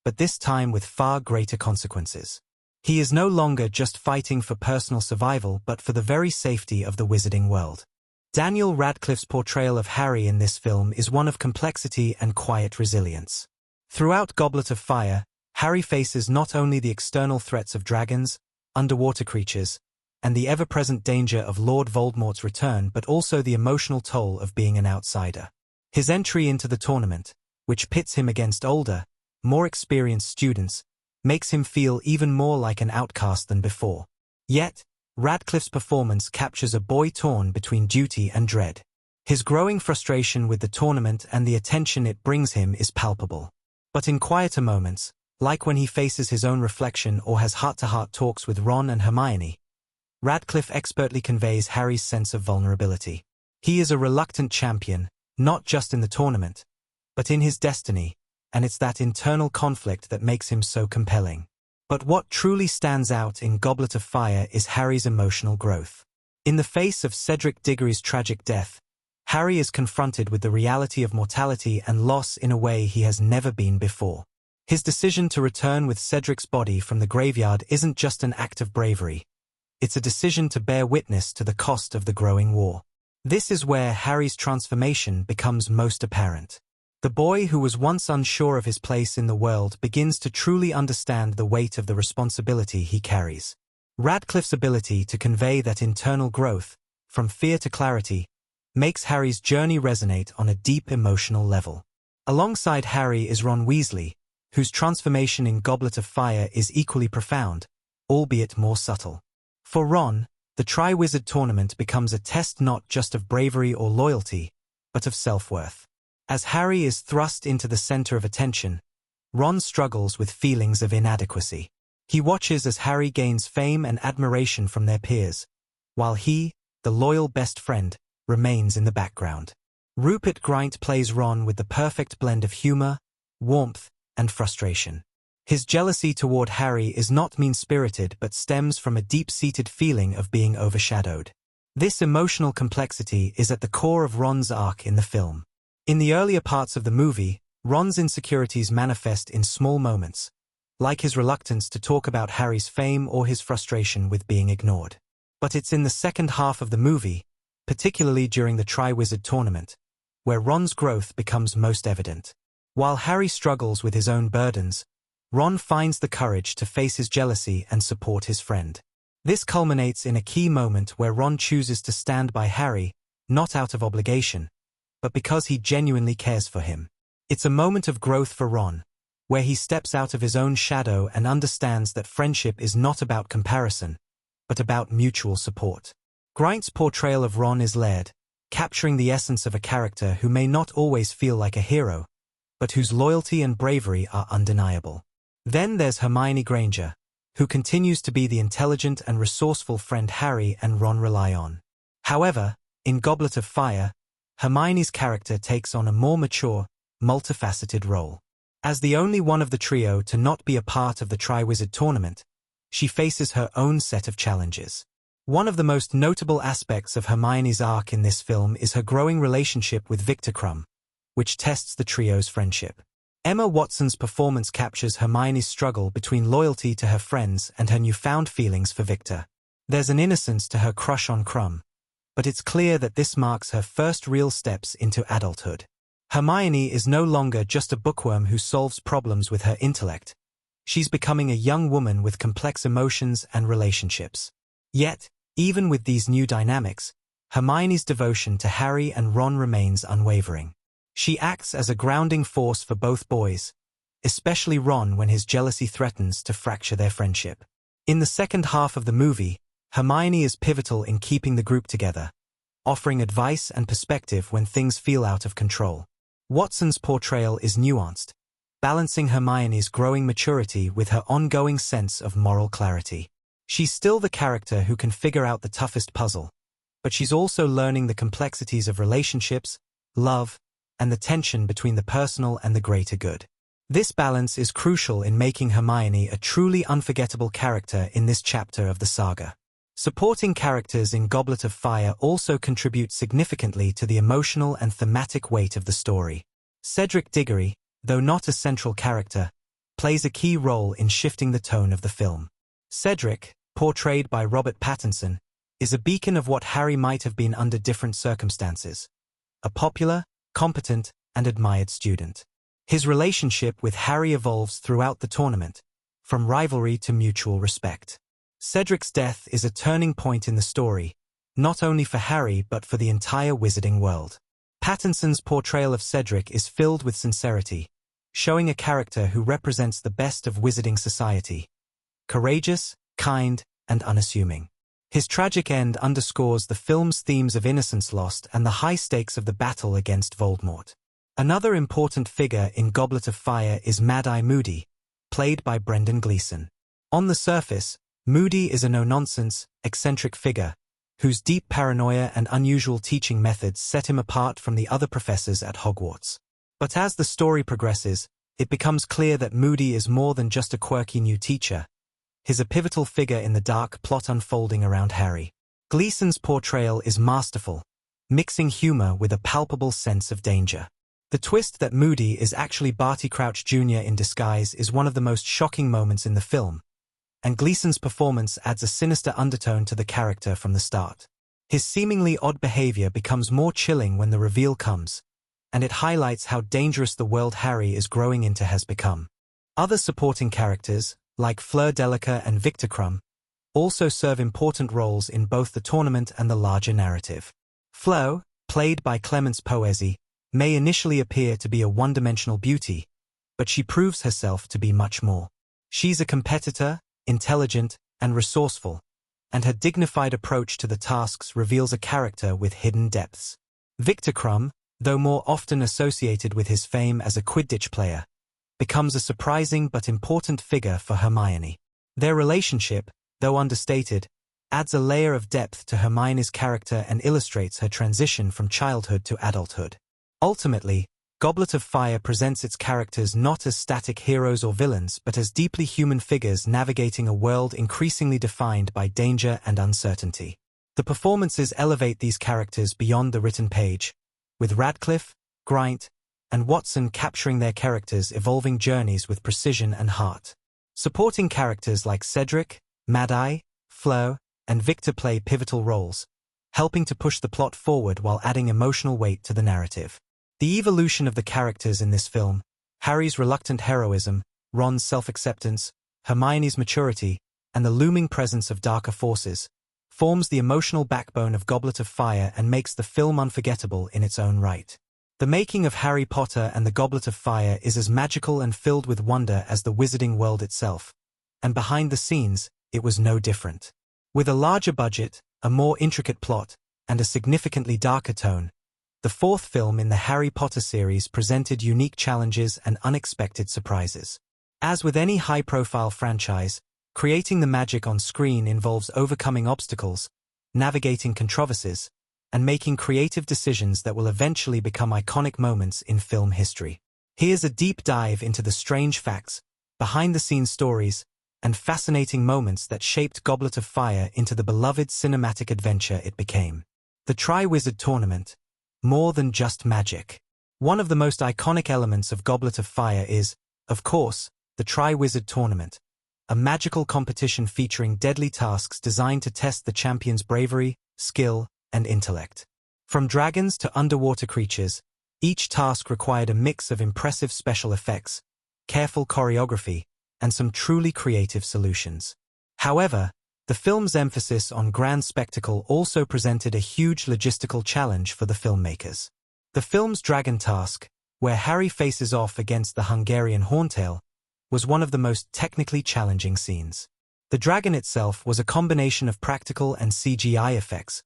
but this time with far greater consequences. He is no longer just fighting for personal survival but for the very safety of the wizarding world. Daniel Radcliffe's portrayal of Harry in this film is one of complexity and quiet resilience. Throughout Goblet of Fire, Harry faces not only the external threats of dragons, underwater creatures, and the ever-present danger of Lord Voldemort's return but also the emotional toll of being an outsider. His entry into the tournament, which pits him against older, more experienced students, makes him feel even more like an outcast than before. Yet, Radcliffe's performance captures a boy torn between duty and dread. His growing frustration with the tournament and the attention it brings him is palpable. But in quieter moments, like when he faces his own reflection or has heart-to-heart talks with Ron and Hermione, Radcliffe expertly conveys Harry's sense of vulnerability. He is a reluctant champion, not just in the tournament, but in his destiny, and it's that internal conflict that makes him so compelling. But what truly stands out in Goblet of Fire is Harry's emotional growth. In the face of Cedric Diggory's tragic death, Harry is confronted with the reality of mortality and loss in a way he has never been before. His decision to return with Cedric's body from the graveyard isn't just an act of bravery. It's a decision to bear witness to the cost of the growing war. This is where Harry's transformation becomes most apparent. The boy who was once unsure of his place in the world begins to truly understand the weight of the responsibility he carries. Radcliffe's ability to convey that internal growth, from fear to clarity, makes Harry's journey resonate on a deep emotional level. Alongside Harry is Ron Weasley, whose transformation in Goblet of Fire is equally profound, albeit more subtle. For Ron, the Tri-Wizard Tournament becomes a test not just of bravery or loyalty, but of self-worth. As Harry is thrust into the center of attention, Ron struggles with feelings of inadequacy. He watches as Harry gains fame and admiration from their peers, while he, the loyal best friend, remains in the background. Rupert Grint plays Ron with the perfect blend of humor, warmth, and frustration. His jealousy toward Harry is not mean-spirited but stems from a deep-seated feeling of being overshadowed. This emotional complexity is at the core of Ron's arc in the film. In the earlier parts of the movie, Ron's insecurities manifest in small moments, like his reluctance to talk about Harry's fame or his frustration with being ignored. But it's in the second half of the movie, particularly during the Tri-Wizard Tournament, where Ron's growth becomes most evident. While Harry struggles with his own burdens, Ron finds the courage to face his jealousy and support his friend. This culminates in a key moment where Ron chooses to stand by Harry, not out of obligation, but because he genuinely cares for him. It's a moment of growth for Ron, where he steps out of his own shadow and understands that friendship is not about comparison, but about mutual support. Grint's portrayal of Ron is layered, capturing the essence of a character who may not always feel like a hero, but whose loyalty and bravery are undeniable. Then there's Hermione Granger, who continues to be the intelligent and resourceful friend Harry and Ron rely on. However, in Goblet of Fire, Hermione's character takes on a more mature, multifaceted role. As the only one of the trio to not be a part of the Tri-Wizard Tournament, she faces her own set of challenges. One of the most notable aspects of Hermione's arc in this film is her growing relationship with Victor Krum, which tests the trio's friendship. Emma Watson's performance captures Hermione's struggle between loyalty to her friends and her newfound feelings for Victor. There's an innocence to her crush on Krum, but it's clear that this marks her first real steps into adulthood. Hermione is no longer just a bookworm who solves problems with her intellect. She's becoming a young woman with complex emotions and relationships. Yet, even with these new dynamics, Hermione's devotion to Harry and Ron remains unwavering. She acts as a grounding force for both boys, especially Ron when his jealousy threatens to fracture their friendship. In the second half of the movie, Hermione is pivotal in keeping the group together, offering advice and perspective when things feel out of control. Watson's portrayal is nuanced, balancing Hermione's growing maturity with her ongoing sense of moral clarity. She's still the character who can figure out the toughest puzzle, but she's also learning the complexities of relationships, love, and the tension between the personal and the greater good. This balance is crucial in making Hermione a truly unforgettable character in this chapter of the saga. Supporting characters in Goblet of Fire also contribute significantly to the emotional and thematic weight of the story. Cedric Diggory, though not a central character, plays a key role in shifting the tone of the film. Cedric, portrayed by Robert Pattinson, is a beacon of what Harry might have been under different circumstances. A popular, competent, and admired student. His relationship with Harry evolves throughout the tournament, from rivalry to mutual respect. Cedric's death is a turning point in the story, not only for Harry but for the entire wizarding world. Pattinson's portrayal of Cedric is filled with sincerity, showing a character who represents the best of wizarding society. Courageous, kind, and unassuming. His tragic end underscores the film's themes of innocence lost and the high stakes of the battle against Voldemort. Another important figure in Goblet of Fire is Mad-Eye Moody, played by Brendan Gleeson. On the surface, Moody is a no-nonsense, eccentric figure, whose deep paranoia and unusual teaching methods set him apart from the other professors at Hogwarts. But as the story progresses, it becomes clear that Moody is more than just a quirky new teacher. He's a pivotal figure in the dark plot unfolding around Harry. Gleeson's portrayal is masterful, mixing humor with a palpable sense of danger. The twist that Moody is actually Barty Crouch Jr. in disguise is one of the most shocking moments in the film, and Gleeson's performance adds a sinister undertone to the character from the start. His seemingly odd behavior becomes more chilling when the reveal comes, and it highlights how dangerous the world Harry is growing into has become. Other supporting characters, like Fleur Delacour and Victor Krum, also serve important roles in both the tournament and the larger narrative. Fleur, played by Clemence Poésy, may initially appear to be a one-dimensional beauty, but she proves herself to be much more. She's a competitor, intelligent, and resourceful, and her dignified approach to the tasks reveals a character with hidden depths. Victor Krum, though more often associated with his fame as a Quidditch player, becomes a surprising but important figure for Hermione. Their relationship, though understated, adds a layer of depth to Hermione's character and illustrates her transition from childhood to adulthood. Ultimately, Goblet of Fire presents its characters not as static heroes or villains but as deeply human figures navigating a world increasingly defined by danger and uncertainty. The performances elevate these characters beyond the written page, with Radcliffe, Grint, and Watson capturing their characters' evolving journeys with precision and heart. Supporting characters like Cedric, Mad-Eye, Fleur, and Victor play pivotal roles, helping to push the plot forward while adding emotional weight to the narrative. The evolution of the characters in this film, Harry's reluctant heroism, Ron's self-acceptance, Hermione's maturity, and the looming presence of darker forces, forms the emotional backbone of Goblet of Fire and makes the film unforgettable in its own right. The making of Harry Potter and the Goblet of Fire is as magical and filled with wonder as the wizarding world itself, and behind the scenes, it was no different. With a larger budget, a more intricate plot, and a significantly darker tone, the fourth film in the Harry Potter series presented unique challenges and unexpected surprises. As with any high-profile franchise, creating the magic on screen involves overcoming obstacles, navigating controversies, and making creative decisions that will eventually become iconic moments in film history. Here's a deep dive into the strange facts, behind-the-scenes stories, and fascinating moments that shaped Goblet of Fire into the beloved cinematic adventure it became. The Triwizard Tournament. More than just magic. One of the most iconic elements of Goblet of Fire is, of course, the Triwizard Tournament, a magical competition featuring deadly tasks designed to test the champion's bravery, skill, and intellect. From dragons to underwater creatures, each task required a mix of impressive special effects, careful choreography, and some truly creative solutions. However, the film's emphasis on grand spectacle also presented a huge logistical challenge for the filmmakers. The film's dragon task, where Harry faces off against the Hungarian Horntail, was one of the most technically challenging scenes. The dragon itself was a combination of practical and CGI effects,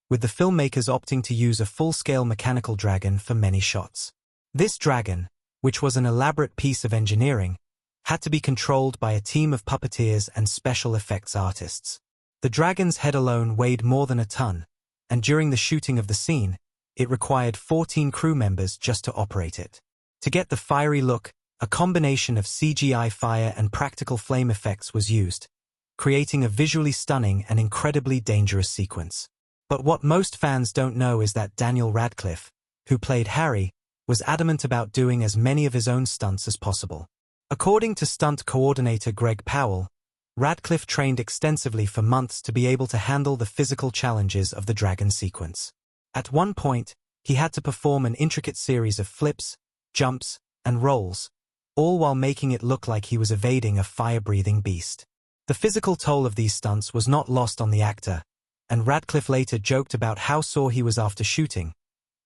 with the filmmakers opting to use a full-scale mechanical dragon for many shots. This dragon, which was an elaborate piece of engineering, had to be controlled by a team of puppeteers and special effects artists. The dragon's head alone weighed more than a ton, and during the shooting of the scene, it required 14 crew members just to operate it. To get the fiery look, a combination of CGI fire and practical flame effects was used, creating a visually stunning and incredibly dangerous sequence. But what most fans don't know is that Daniel Radcliffe, who played Harry, was adamant about doing as many of his own stunts as possible. According to stunt coordinator Greg Powell, Radcliffe trained extensively for months to be able to handle the physical challenges of the dragon sequence. At one point, he had to perform an intricate series of flips, jumps, and rolls, all while making it look like he was evading a fire-breathing beast. The physical toll of these stunts was not lost on the actor, and Radcliffe later joked about how sore he was after shooting,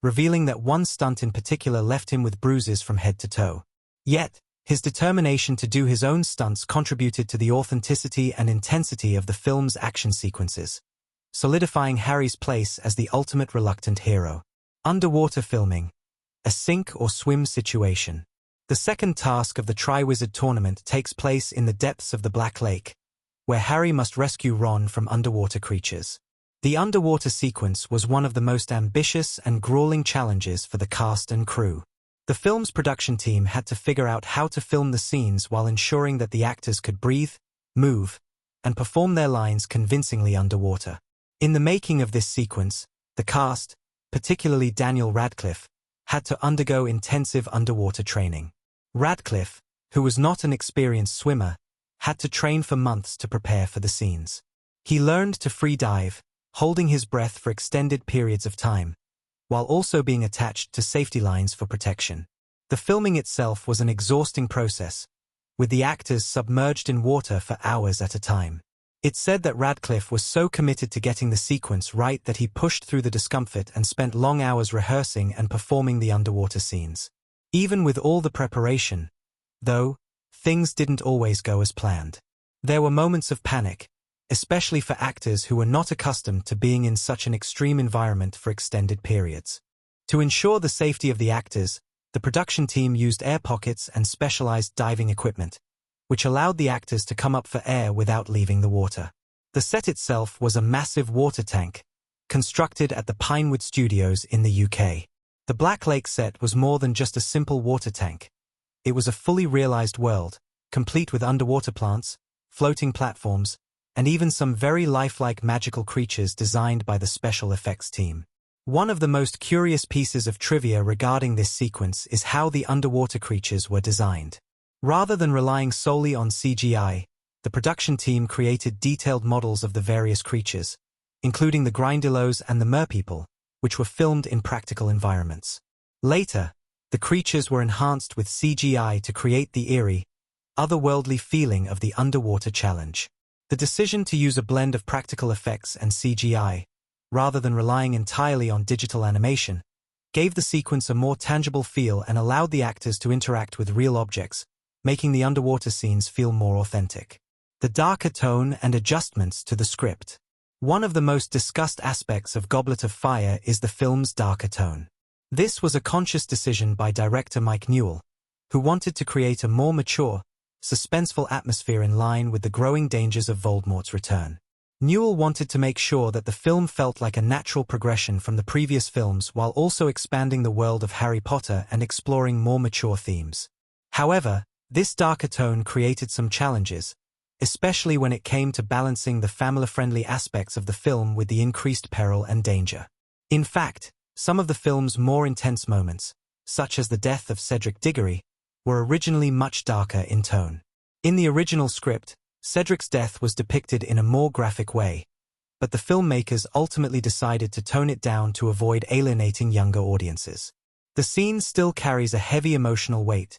revealing that one stunt in particular left him with bruises from head to toe. Yet, his determination to do his own stunts contributed to the authenticity and intensity of the film's action sequences, solidifying Harry's place as the ultimate reluctant hero. Underwater filming. A sink or swim situation. The second task of the Triwizard Tournament takes place in the depths of the Black Lake, where Harry must rescue Ron from underwater creatures. The underwater sequence was one of the most ambitious and grueling challenges for the cast and crew. The film's production team had to figure out how to film the scenes while ensuring that the actors could breathe, move, and perform their lines convincingly underwater. In the making of this sequence, the cast, particularly Daniel Radcliffe, had to undergo intensive underwater training. Radcliffe, who was not an experienced swimmer, had to train for months to prepare for the scenes. He learned to free dive, holding his breath for extended periods of time, while also being attached to safety lines for protection. The filming itself was an exhausting process, with the actors submerged in water for hours at a time. It's said that Radcliffe was so committed to getting the sequence right that he pushed through the discomfort and spent long hours rehearsing and performing the underwater scenes. Even with all the preparation, though, things didn't always go as planned. There were moments of panic, especially for actors who were not accustomed to being in such an extreme environment for extended periods. To ensure the safety of the actors, the production team used air pockets and specialized diving equipment, which allowed the actors to come up for air without leaving the water. The set itself was a massive water tank, constructed at the Pinewood Studios in the UK. The Black Lake set was more than just a simple water tank. It was a fully realized world, complete with underwater plants, floating platforms, and even some very lifelike magical creatures designed by the special effects team. One of the most curious pieces of trivia regarding this sequence is how the underwater creatures were designed. Rather than relying solely on CGI, the production team created detailed models of the various creatures, including the Grindylows and the Merpeople, which were filmed in practical environments. Later, the creatures were enhanced with CGI to create the eerie, otherworldly feeling of the underwater challenge. The decision to use a blend of practical effects and CGI, rather than relying entirely on digital animation, gave the sequence a more tangible feel and allowed the actors to interact with real objects, making the underwater scenes feel more authentic. The darker tone and adjustments to the script. One of the most discussed aspects of Goblet of Fire is the film's darker tone. This was a conscious decision by director Mike Newell, who wanted to create a more mature, suspenseful atmosphere in line with the growing dangers of Voldemort's return. Newell wanted to make sure that the film felt like a natural progression from the previous films while also expanding the world of Harry Potter and exploring more mature themes. However, this darker tone created some challenges, especially when it came to balancing the family-friendly aspects of the film with the increased peril and danger. In fact, some of the film's more intense moments, such as the death of Cedric Diggory, were originally much darker in tone. In the original script, Cedric's death was depicted in a more graphic way, but the filmmakers ultimately decided to tone it down to avoid alienating younger audiences. The scene still carries a heavy emotional weight,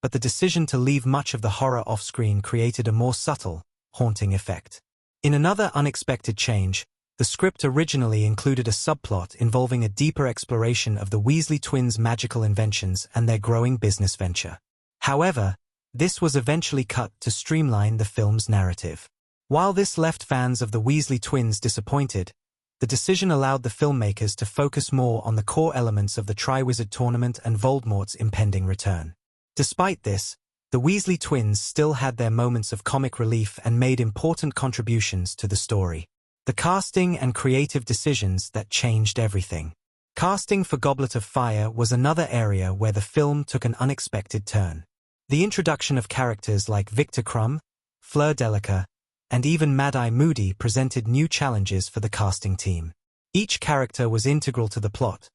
but the decision to leave much of the horror off-screen created a more subtle, haunting effect. In another unexpected change, the script originally included a subplot involving a deeper exploration of the Weasley twins' magical inventions and their growing business venture. However, this was eventually cut to streamline the film's narrative. While this left fans of the Weasley twins disappointed, the decision allowed the filmmakers to focus more on the core elements of the Triwizard Tournament and Voldemort's impending return. Despite this, the Weasley twins still had their moments of comic relief and made important contributions to the story. The casting and creative decisions that changed everything. Casting for Goblet of Fire was another area where the film took an unexpected turn. The introduction of characters like Victor Crumb, Fleur Delica, and even Mad-Eye Moody presented new challenges for the casting team. Each character was integral to the plot,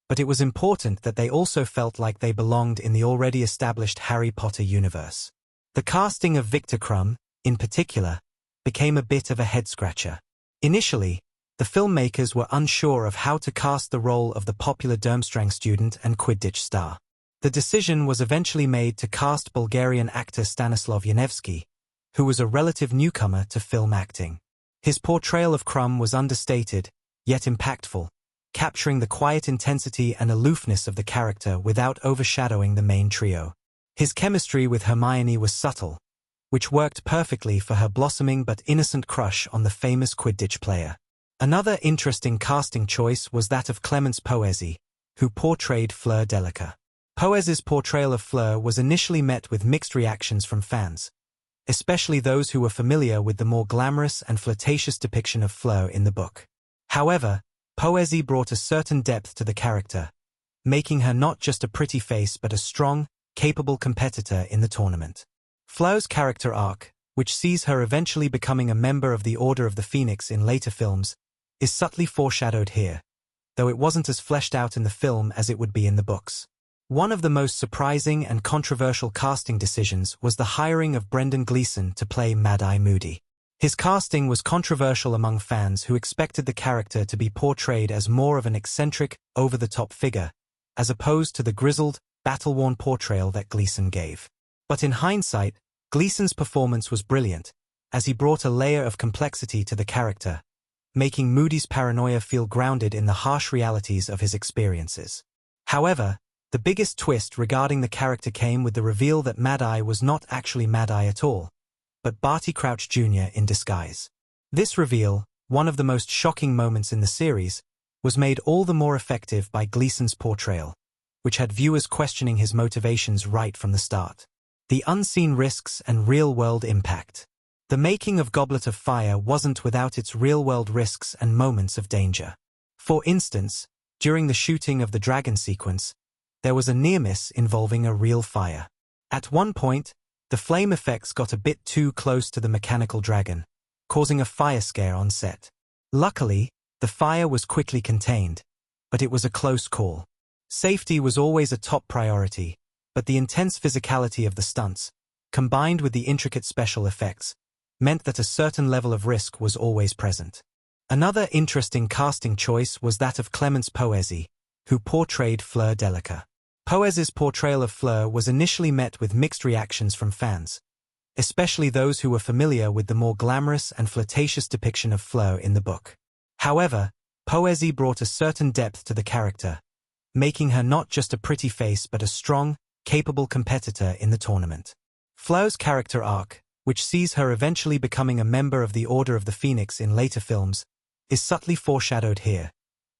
but it was important that they also felt like they belonged in the already established Harry Potter universe. The casting of Victor Crumb, in particular, became a bit of a head-scratcher. Initially, the filmmakers were unsure of how to cast the role of the popular Durmstrang student and Quidditch star. The decision was eventually made to cast Bulgarian actor Stanislav Yanevsky, who was a relative newcomer to film acting. His portrayal of Crumb was understated, yet impactful, capturing the quiet intensity and aloofness of the character without overshadowing the main trio. His chemistry with Hermione was subtle, which worked perfectly for her blossoming but innocent crush on the famous Quidditch player. Another interesting casting choice was that of Clémence Poésy, who portrayed Fleur Delica. Poésy's portrayal of Fleur was initially met with mixed reactions from fans, especially those who were familiar with the more glamorous and flirtatious depiction of Fleur in the book. However, Poésy brought a certain depth to the character, making her not just a pretty face but a strong, capable competitor in the tournament. Fleur's character arc, which sees her eventually becoming a member of the Order of the Phoenix in later films, is subtly foreshadowed here, though it wasn't as fleshed out in the film as it would be in the books. One of the most surprising and controversial casting decisions was the hiring of Brendan Gleeson to play Mad-Eye Moody. His casting was controversial among fans who expected the character to be portrayed as more of an eccentric, over-the-top figure, as opposed to the grizzled, battle-worn portrayal that Gleeson gave. But in hindsight, Gleeson's performance was brilliant, as he brought a layer of complexity to the character, making Moody's paranoia feel grounded in the harsh realities of his experiences. However, the biggest twist regarding the character came with the reveal that Mad-Eye was not actually Mad-Eye at all, but Barty Crouch Jr. in disguise. This reveal, one of the most shocking moments in the series, was made all the more effective by Gleeson's portrayal, which had viewers questioning his motivations right from the start. The unseen risks and real-world impact. The making of Goblet of Fire wasn't without its real-world risks and moments of danger. For instance, during the shooting of the dragon sequence, there was a near-miss involving a real fire. At one point, the flame effects got a bit too close to the mechanical dragon, causing a fire scare on set. Luckily, the fire was quickly contained, but it was a close call. Safety was always a top priority, but the intense physicality of the stunts, combined with the intricate special effects, meant that a certain level of risk was always present. Another interesting casting choice was that of Clémence Poésy, who portrayed Fleur Delica. Poésy's portrayal of Fleur was initially met with mixed reactions from fans, especially those who were familiar with the more glamorous and flirtatious depiction of Fleur in the book. However, Poésy brought a certain depth to the character, making her not just a pretty face but a strong, capable competitor in the tournament. Fleur's character arc, which sees her eventually becoming a member of the Order of the Phoenix in later films, is subtly foreshadowed here,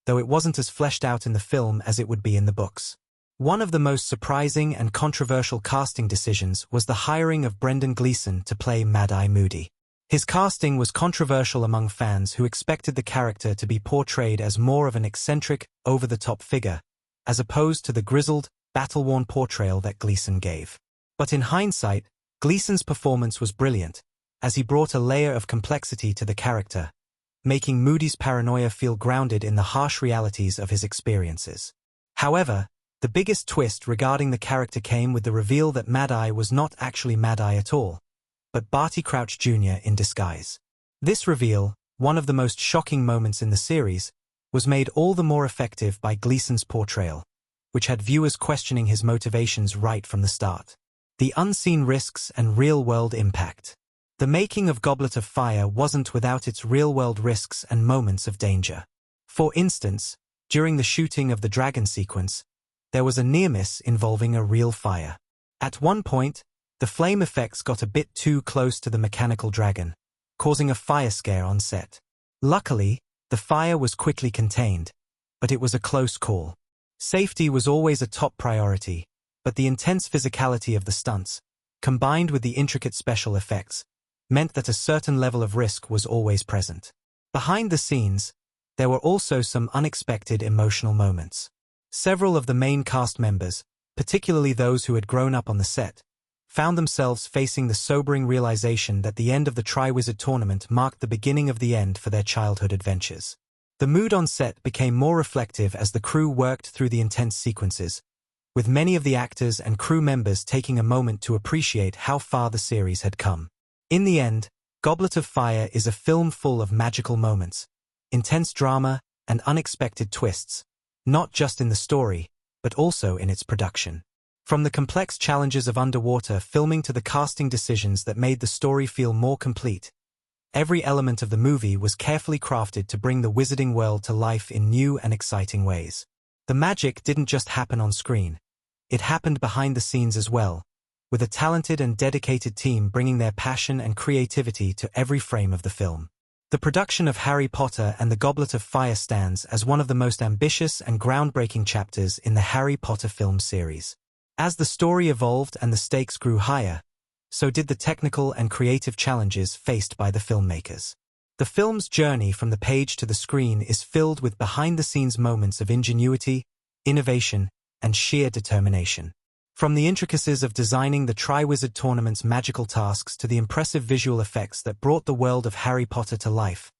though it wasn't as fleshed out in the film as it would be in the books. One of the most surprising and controversial casting decisions was the hiring of Brendan Gleeson to play Mad-Eye Moody. His casting was controversial among fans who expected the character to be portrayed as more of an eccentric, over-the-top figure, as opposed to the grizzled, battle-worn portrayal that Gleeson gave. But in hindsight, Gleeson's performance was brilliant, as he brought a layer of complexity to the character, making Moody's paranoia feel grounded in the harsh realities of his experiences. However, the biggest twist regarding the character came with the reveal that Mad-Eye was not actually Mad-Eye at all, but Barty Crouch Jr. in disguise. This reveal, one of the most shocking moments in the series, was made all the more effective by Gleeson's portrayal, which had viewers questioning his motivations right from the start. The unseen risks and real-world impact. The making of Goblet of Fire wasn't without its real-world risks and moments of danger. For instance, during the shooting of the dragon sequence, there was a near-miss involving a real fire. At one point, the flame effects got a bit too close to the mechanical dragon, causing a fire scare on set. Luckily, the fire was quickly contained, but it was a close call. Safety was always a top priority, but the intense physicality of the stunts, combined with the intricate special effects, meant that a certain level of risk was always present. Behind the scenes, there were also some unexpected emotional moments. Several of the main cast members, particularly those who had grown up on the set, found themselves facing the sobering realization that the end of the Triwizard Tournament marked the beginning of the end for their childhood adventures. The mood on set became more reflective as the crew worked through the intense sequences, with many of the actors and crew members taking a moment to appreciate how far the series had come. In the end, Goblet of Fire is a film full of magical moments, intense drama, and unexpected twists, not just in the story, but also in its production. From the complex challenges of underwater filming to the casting decisions that made the story feel more complete, every element of the movie was carefully crafted to bring the wizarding world to life in new and exciting ways. The magic didn't just happen on screen. It happened behind the scenes as well, with a talented and dedicated team bringing their passion and creativity to every frame of the film. The production of Harry Potter and the Goblet of Fire stands as one of the most ambitious and groundbreaking chapters in the Harry Potter film series. As the story evolved and the stakes grew higher, so did the technical and creative challenges faced by the filmmakers. The film's journey from the page to the screen is filled with behind-the-scenes moments of ingenuity, innovation, and sheer determination. From the intricacies of designing the Triwizard Tournament's magical tasks to the impressive visual effects that brought the world of Harry Potter to life,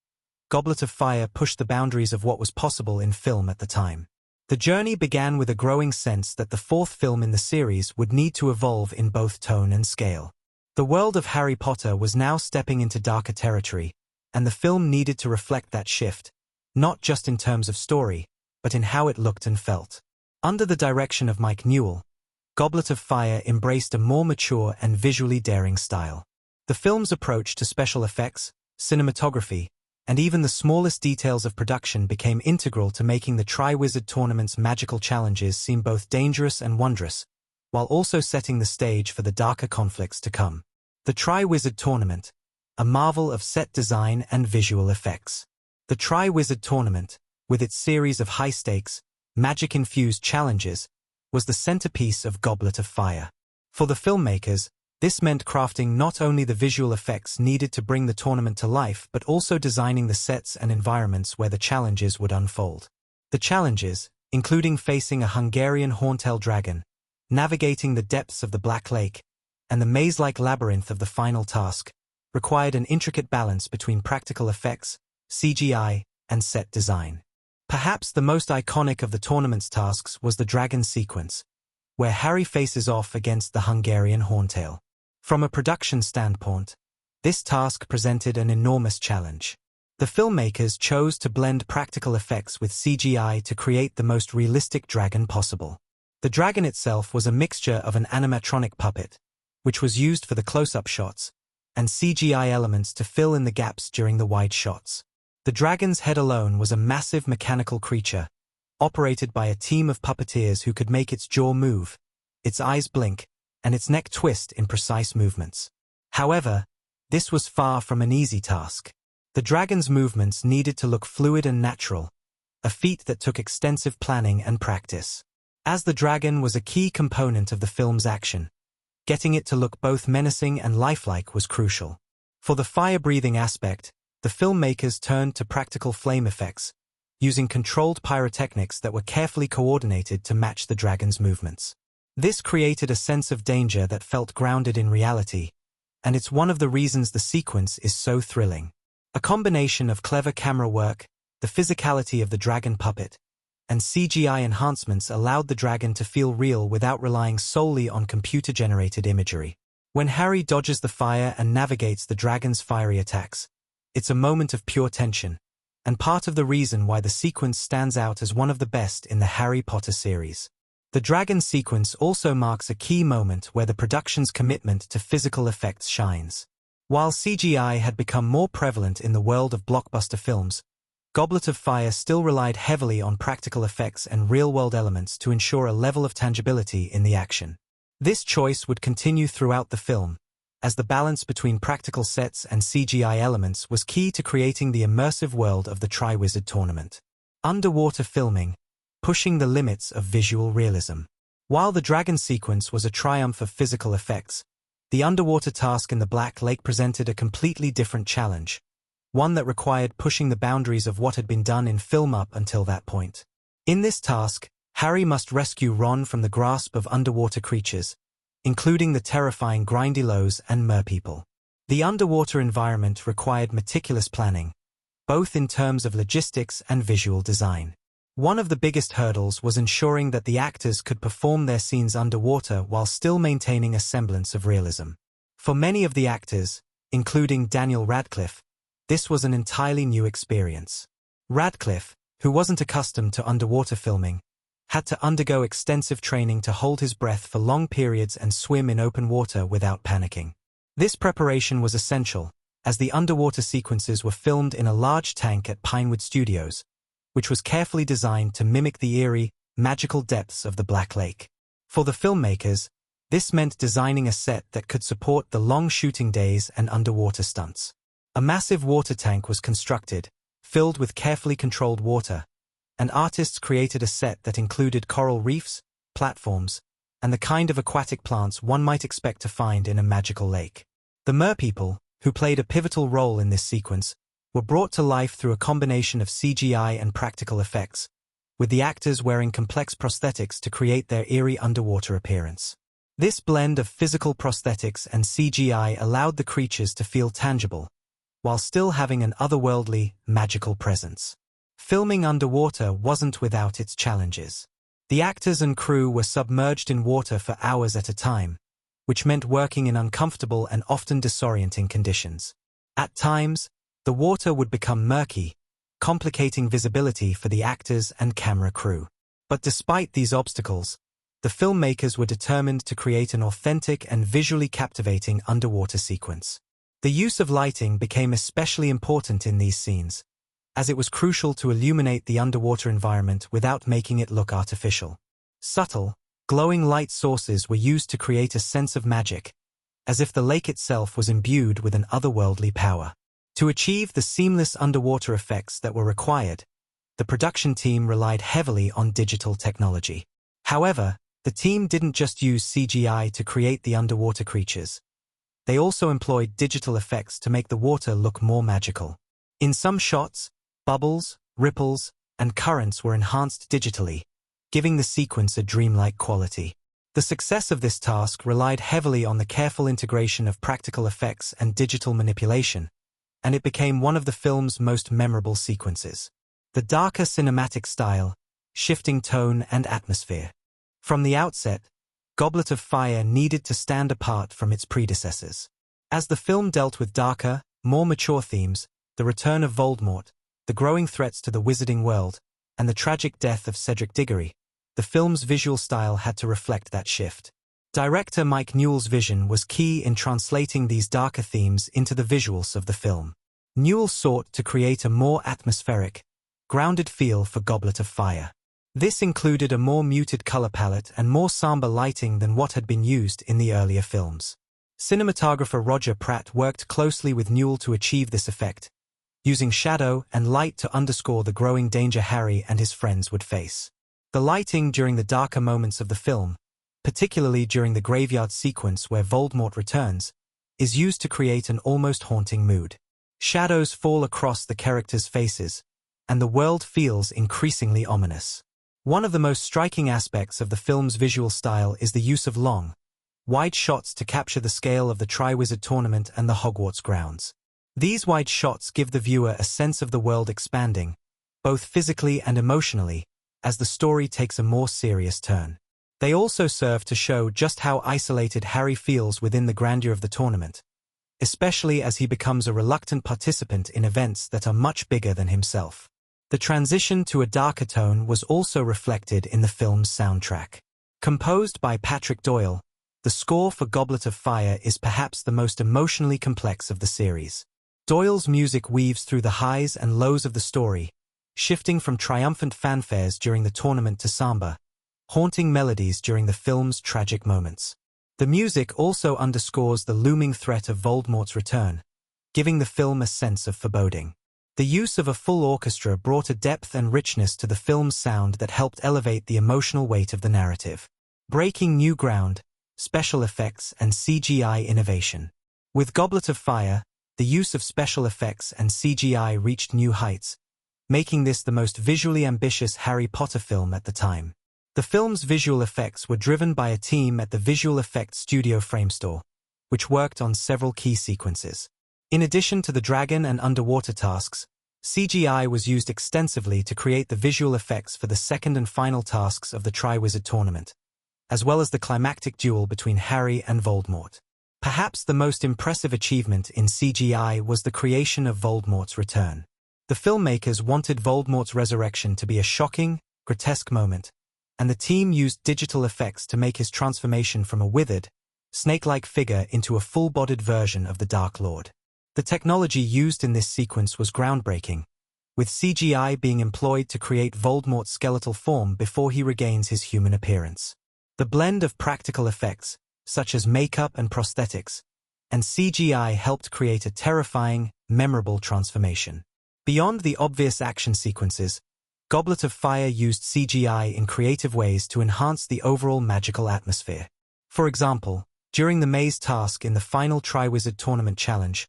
Goblet of Fire pushed the boundaries of what was possible in film at the time. The journey began with a growing sense that the fourth film in the series would need to evolve in both tone and scale. The world of Harry Potter was now stepping into darker territory, and the film needed to reflect that shift, not just in terms of story, but in how it looked and felt. Under the direction of Newell, Goblet of Fire embraced a more mature and visually daring style. The film's approach to special effects, cinematography, and even the smallest details of production became integral to making the Triwizard Tournament's magical challenges seem both dangerous and wondrous, while also setting the stage for the darker conflicts to come. The Triwizard Tournament, a marvel of set design and visual effects. The Triwizard Tournament, with its series of high-stakes, magic-infused challenges, was the centerpiece of Goblet of Fire. For the filmmakers, this meant crafting not only the visual effects needed to bring the tournament to life but also designing the sets and environments where the challenges would unfold. The challenges, including facing a Hungarian horntail dragon, navigating the depths of the Black Lake, and the maze-like labyrinth of the final task, required an intricate balance between practical effects, CGI, and set design. Perhaps the most iconic of the tournament's tasks was the dragon sequence, where Harry faces off against the Hungarian horntail. From a production standpoint, this task presented an enormous challenge. The filmmakers chose to blend practical effects with CGI to create the most realistic dragon possible. The dragon itself was a mixture of an animatronic puppet, which was used for the close-up shots, and CGI elements to fill in the gaps during the wide shots. The dragon's head alone was a massive mechanical creature, operated by a team of puppeteers who could make its jaw move, its eyes blink, and its neck twist in precise movements. However, this was far from an easy task. The dragon's movements needed to look fluid and natural, a feat that took extensive planning and practice. As the dragon was a key component of the film's action, getting it to look both menacing and lifelike was crucial. For the fire-breathing aspect, the filmmakers turned to practical flame effects, using controlled pyrotechnics that were carefully coordinated to match the dragon's movements. This created a sense of danger that felt grounded in reality, and it's one of the reasons the sequence is so thrilling. A combination of clever camera work, the physicality of the dragon puppet, and CGI enhancements allowed the dragon to feel real without relying solely on computer-generated imagery. When Harry dodges the fire and navigates the dragon's fiery attacks, it's a moment of pure tension, and part of the reason why the sequence stands out as one of the best in the Harry Potter series. The dragon sequence also marks a key moment where the production's commitment to physical effects shines. While CGI had become more prevalent in the world of blockbuster films, Goblet of Fire still relied heavily on practical effects and real-world elements to ensure a level of tangibility in the action. This choice would continue throughout the film, as the balance between practical sets and CGI elements was key to creating the immersive world of the Triwizard Tournament. Underwater filming, pushing the limits of visual realism. While the dragon sequence was a triumph of physical effects, the underwater task in the Black Lake presented a completely different challenge, one that required pushing the boundaries of what had been done in film up until that point. In this task, Harry must rescue Ron from the grasp of underwater creatures, including the terrifying Grindylows and merpeople. The underwater environment required meticulous planning, both in terms of logistics and visual design. One of the biggest hurdles was ensuring that the actors could perform their scenes underwater while still maintaining a semblance of realism. For many of the actors, including Daniel Radcliffe, this was an entirely new experience. Radcliffe, who wasn't accustomed to underwater filming, had to undergo extensive training to hold his breath for long periods and swim in open water without panicking. This preparation was essential, as the underwater sequences were filmed in a large tank at Pinewood Studios, which was carefully designed to mimic the eerie, magical depths of the Black Lake. For the filmmakers, this meant designing a set that could support the long shooting days and underwater stunts. A massive water tank was constructed, filled with carefully controlled water, and artists created a set that included coral reefs, platforms, and the kind of aquatic plants one might expect to find in a magical lake. The merpeople, who played a pivotal role in this sequence, were brought to life through a combination of CGI and practical effects, with the actors wearing complex prosthetics to create their eerie underwater appearance. This blend of physical prosthetics and CGI allowed the creatures to feel tangible, while still having an otherworldly, magical presence. Filming underwater wasn't without its challenges. The actors and crew were submerged in water for hours at a time, which meant working in uncomfortable and often disorienting conditions. At times, the water would become murky, complicating visibility for the actors and camera crew. But despite these obstacles, the filmmakers were determined to create an authentic and visually captivating underwater sequence. The use of lighting became especially important in these scenes, as it was crucial to illuminate the underwater environment without making it look artificial. Subtle, glowing light sources were used to create a sense of magic, as if the lake itself was imbued with an otherworldly power. To achieve the seamless underwater effects that were required, the production team relied heavily on digital technology. However, the team didn't just use CGI to create the underwater creatures. They also employed digital effects to make the water look more magical. In some shots, bubbles, ripples, and currents were enhanced digitally, giving the sequence a dreamlike quality. The success of this task relied heavily on the careful integration of practical effects and digital manipulation, and it became one of the film's most memorable sequences. The darker cinematic style, shifting tone and atmosphere. From the outset, Goblet of Fire needed to stand apart from its predecessors. As the film dealt with darker, more mature themes, the return of Voldemort, the growing threats to the wizarding world, and the tragic death of Cedric Diggory, the film's visual style had to reflect that shift. Director Mike Newell's vision was key in translating these darker themes into the visuals of the film. Newell sought to create a more atmospheric, grounded feel for Goblet of Fire. This included a more muted color palette and more somber lighting than what had been used in the earlier films. Cinematographer Roger Pratt worked closely with Newell to achieve this effect, using shadow and light to underscore the growing danger Harry and his friends would face. The lighting during the darker moments of the film, particularly during the graveyard sequence where Voldemort returns, is used to create an almost haunting mood. Shadows fall across the characters' faces, and the world feels increasingly ominous. One of the most striking aspects of the film's visual style is the use of long, wide shots to capture the scale of the Triwizard Tournament and the Hogwarts grounds. These wide shots give the viewer a sense of the world expanding, both physically and emotionally, as the story takes a more serious turn. They also serve to show just how isolated Harry feels within the grandeur of the tournament, especially as he becomes a reluctant participant in events that are much bigger than himself. The transition to a darker tone was also reflected in the film's soundtrack. Composed by Patrick Doyle, the score for Goblet of Fire is perhaps the most emotionally complex of the series. Doyle's music weaves through the highs and lows of the story, shifting from triumphant fanfares during the tournament to somber, haunting melodies during the film's tragic moments. The music also underscores the looming threat of Voldemort's return, giving the film a sense of foreboding. The use of a full orchestra brought a depth and richness to the film's sound that helped elevate the emotional weight of the narrative. breaking new ground, special effects and CGI innovation. With Goblet of Fire, the use of special effects and CGI reached new heights, making this the most visually ambitious Harry Potter film at the time. The film's visual effects were driven by a team at the visual effects studio Framestore, which worked on several key sequences. In addition to the dragon and underwater tasks, CGI was used extensively to create the visual effects for the second and final tasks of the Triwizard Tournament, as well as the climactic duel between Harry and Voldemort. Perhaps the most impressive achievement in CGI was the creation of Voldemort's return. The filmmakers wanted Voldemort's resurrection to be a shocking, grotesque moment, and the team used digital effects to make his transformation from a withered, snake-like figure into a full-bodied version of the Dark Lord. The technology used in this sequence was groundbreaking, with CGI being employed to create Voldemort's skeletal form before he regains his human appearance. The blend of practical effects, such as makeup and prosthetics, and CGI helped create a terrifying, memorable transformation. Beyond the obvious action sequences, Goblet of Fire used CGI in creative ways to enhance the overall magical atmosphere. For example, during the maze task in the final Triwizard Tournament challenge,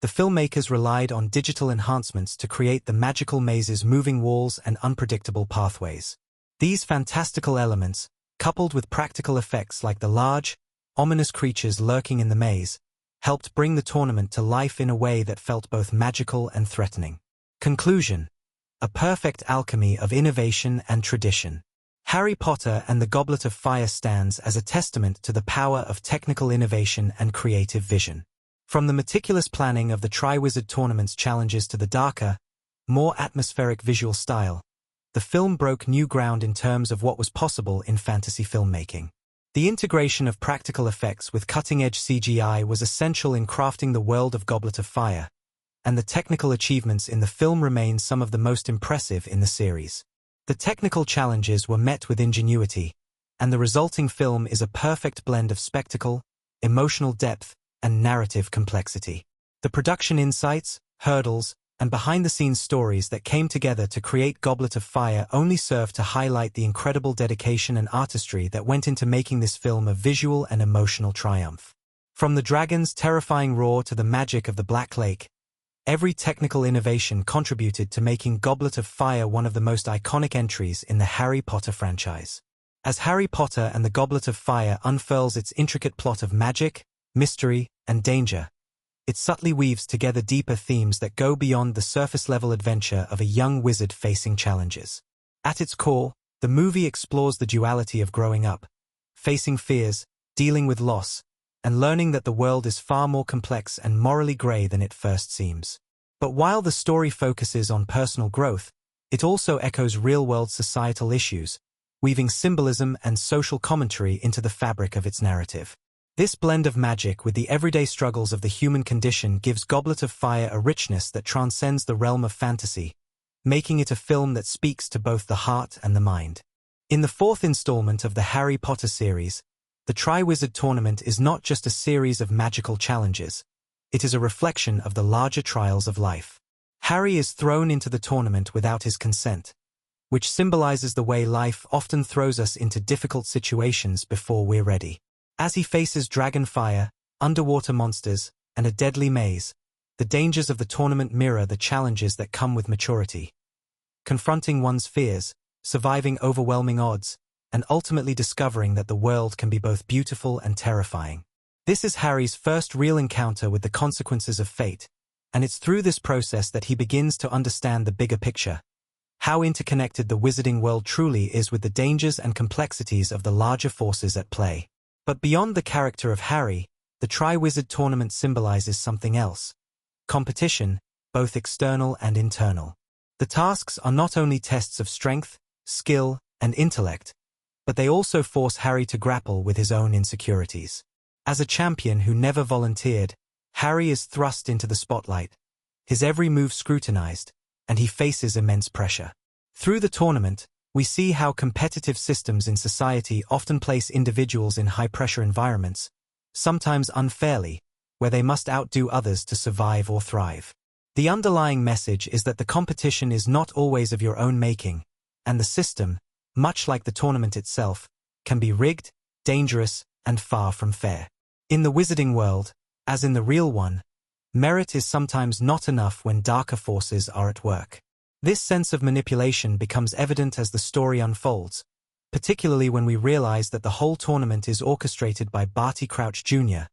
the filmmakers relied on digital enhancements to create the magical maze's moving walls and unpredictable pathways. These fantastical elements, coupled with practical effects like the large, ominous creatures lurking in the maze, helped bring the tournament to life in a way that felt both magical and threatening. Conclusion: a perfect alchemy of innovation and tradition. Harry Potter and the Goblet of Fire stands as a testament to the power of technical innovation and creative vision. From the meticulous planning of the Triwizard Tournament's challenges to the darker, more atmospheric visual style, the film broke new ground in terms of what was possible in fantasy filmmaking. The integration of practical effects with cutting-edge CGI was essential in crafting the world of Goblet of Fire, and the technical achievements in the film remain some of the most impressive in the series. The technical challenges were met with ingenuity, and the resulting film is a perfect blend of spectacle, emotional depth, and narrative complexity. The production insights, hurdles, and behind-the-scenes stories that came together to create Goblet of Fire only serve to highlight the incredible dedication and artistry that went into making this film a visual and emotional triumph. From the dragon's terrifying roar to the magic of the Black Lake, every technical innovation contributed to making Goblet of Fire one of the most iconic entries in the Harry Potter franchise. As Harry Potter and the Goblet of Fire unfurls its intricate plot of magic, mystery, and danger, it subtly weaves together deeper themes that go beyond the surface-level adventure of a young wizard facing challenges. At its core, the movie explores the duality of growing up, facing fears, dealing with loss, and learning that the world is far more complex and morally gray than it first seems. But while the story focuses on personal growth, it also echoes real-world societal issues, weaving symbolism and social commentary into the fabric of its narrative. This blend of magic with the everyday struggles of the human condition gives Goblet of Fire a richness that transcends the realm of fantasy, making it a film that speaks to both the heart and the mind. In the fourth installment of the Harry Potter series, the Triwizard Tournament is not just a series of magical challenges, it is a reflection of the larger trials of life. Harry is thrown into the tournament without his consent, which symbolizes the way life often throws us into difficult situations before we're ready. As he faces dragon fire, underwater monsters, and a deadly maze, the dangers of the tournament mirror the challenges that come with maturity. Confronting one's fears, surviving overwhelming odds, and ultimately discovering that the world can be both beautiful and terrifying. This is Harry's first real encounter with the consequences of fate, and it's through this process that he begins to understand the bigger picture, how interconnected the wizarding world truly is with the dangers and complexities of the larger forces at play. But beyond the character of Harry, the Triwizard Tournament symbolizes something else: competition, both external and internal. The tasks are not only tests of strength, skill, and intellect, but they also force Harry to grapple with his own insecurities. As a champion who never volunteered, Harry is thrust into the spotlight, his every move scrutinized, and he faces immense pressure. Through the tournament, we see how competitive systems in society often place individuals in high-pressure environments, sometimes unfairly, where they must outdo others to survive or thrive. The underlying message is that the competition is not always of your own making, and the system, much like the tournament itself, can be rigged, dangerous, and far from fair. In the wizarding world, as in the real one, merit is sometimes not enough when darker forces are at work. This sense of manipulation becomes evident as the story unfolds, particularly when we realize that the whole tournament is orchestrated by Barty Crouch Jr.,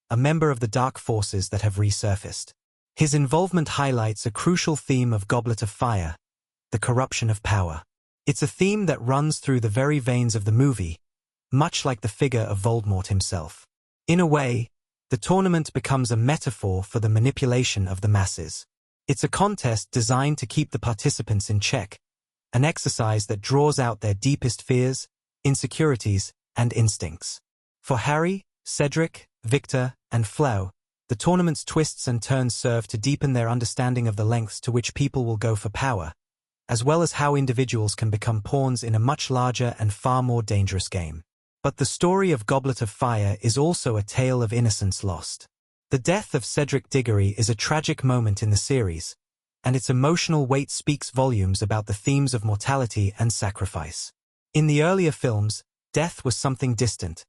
a member of the dark forces that have resurfaced. His involvement highlights a crucial theme of Goblet of Fire, the corruption of power. It's a theme that runs through the very veins of the movie, much like the figure of Voldemort himself. In a way, the tournament becomes a metaphor for the manipulation of the masses. It's a contest designed to keep the participants in check, an exercise that draws out their deepest fears, insecurities, and instincts. For Harry, Cedric, Victor, and Flo, the tournament's twists and turns serve to deepen their understanding of the lengths to which people will go for power, as well as how individuals can become pawns in a much larger and far more dangerous game. But the story of Goblet of Fire is also a tale of innocence lost. The death of Cedric Diggory is a tragic moment in the series, and its emotional weight speaks volumes about the themes of mortality and sacrifice. In the earlier films, death was something distant,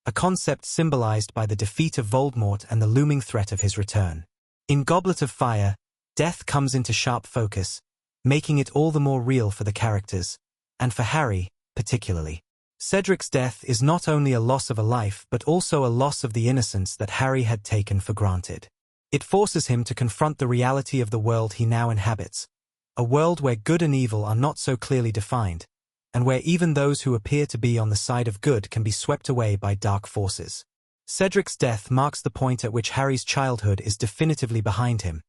a concept symbolized by the defeat of Voldemort and the looming threat of his return. In Goblet of Fire, death comes into sharp focus, making it all the more real for the characters, and for Harry, particularly. Cedric's death is not only a loss of a life but also a loss of the innocence that Harry had taken for granted. It forces him to confront the reality of the world he now inhabits, a world where good and evil are not so clearly defined, and where even those who appear to be on the side of good can be swept away by dark forces. Cedric's death marks the point at which Harry's childhood is definitively behind him,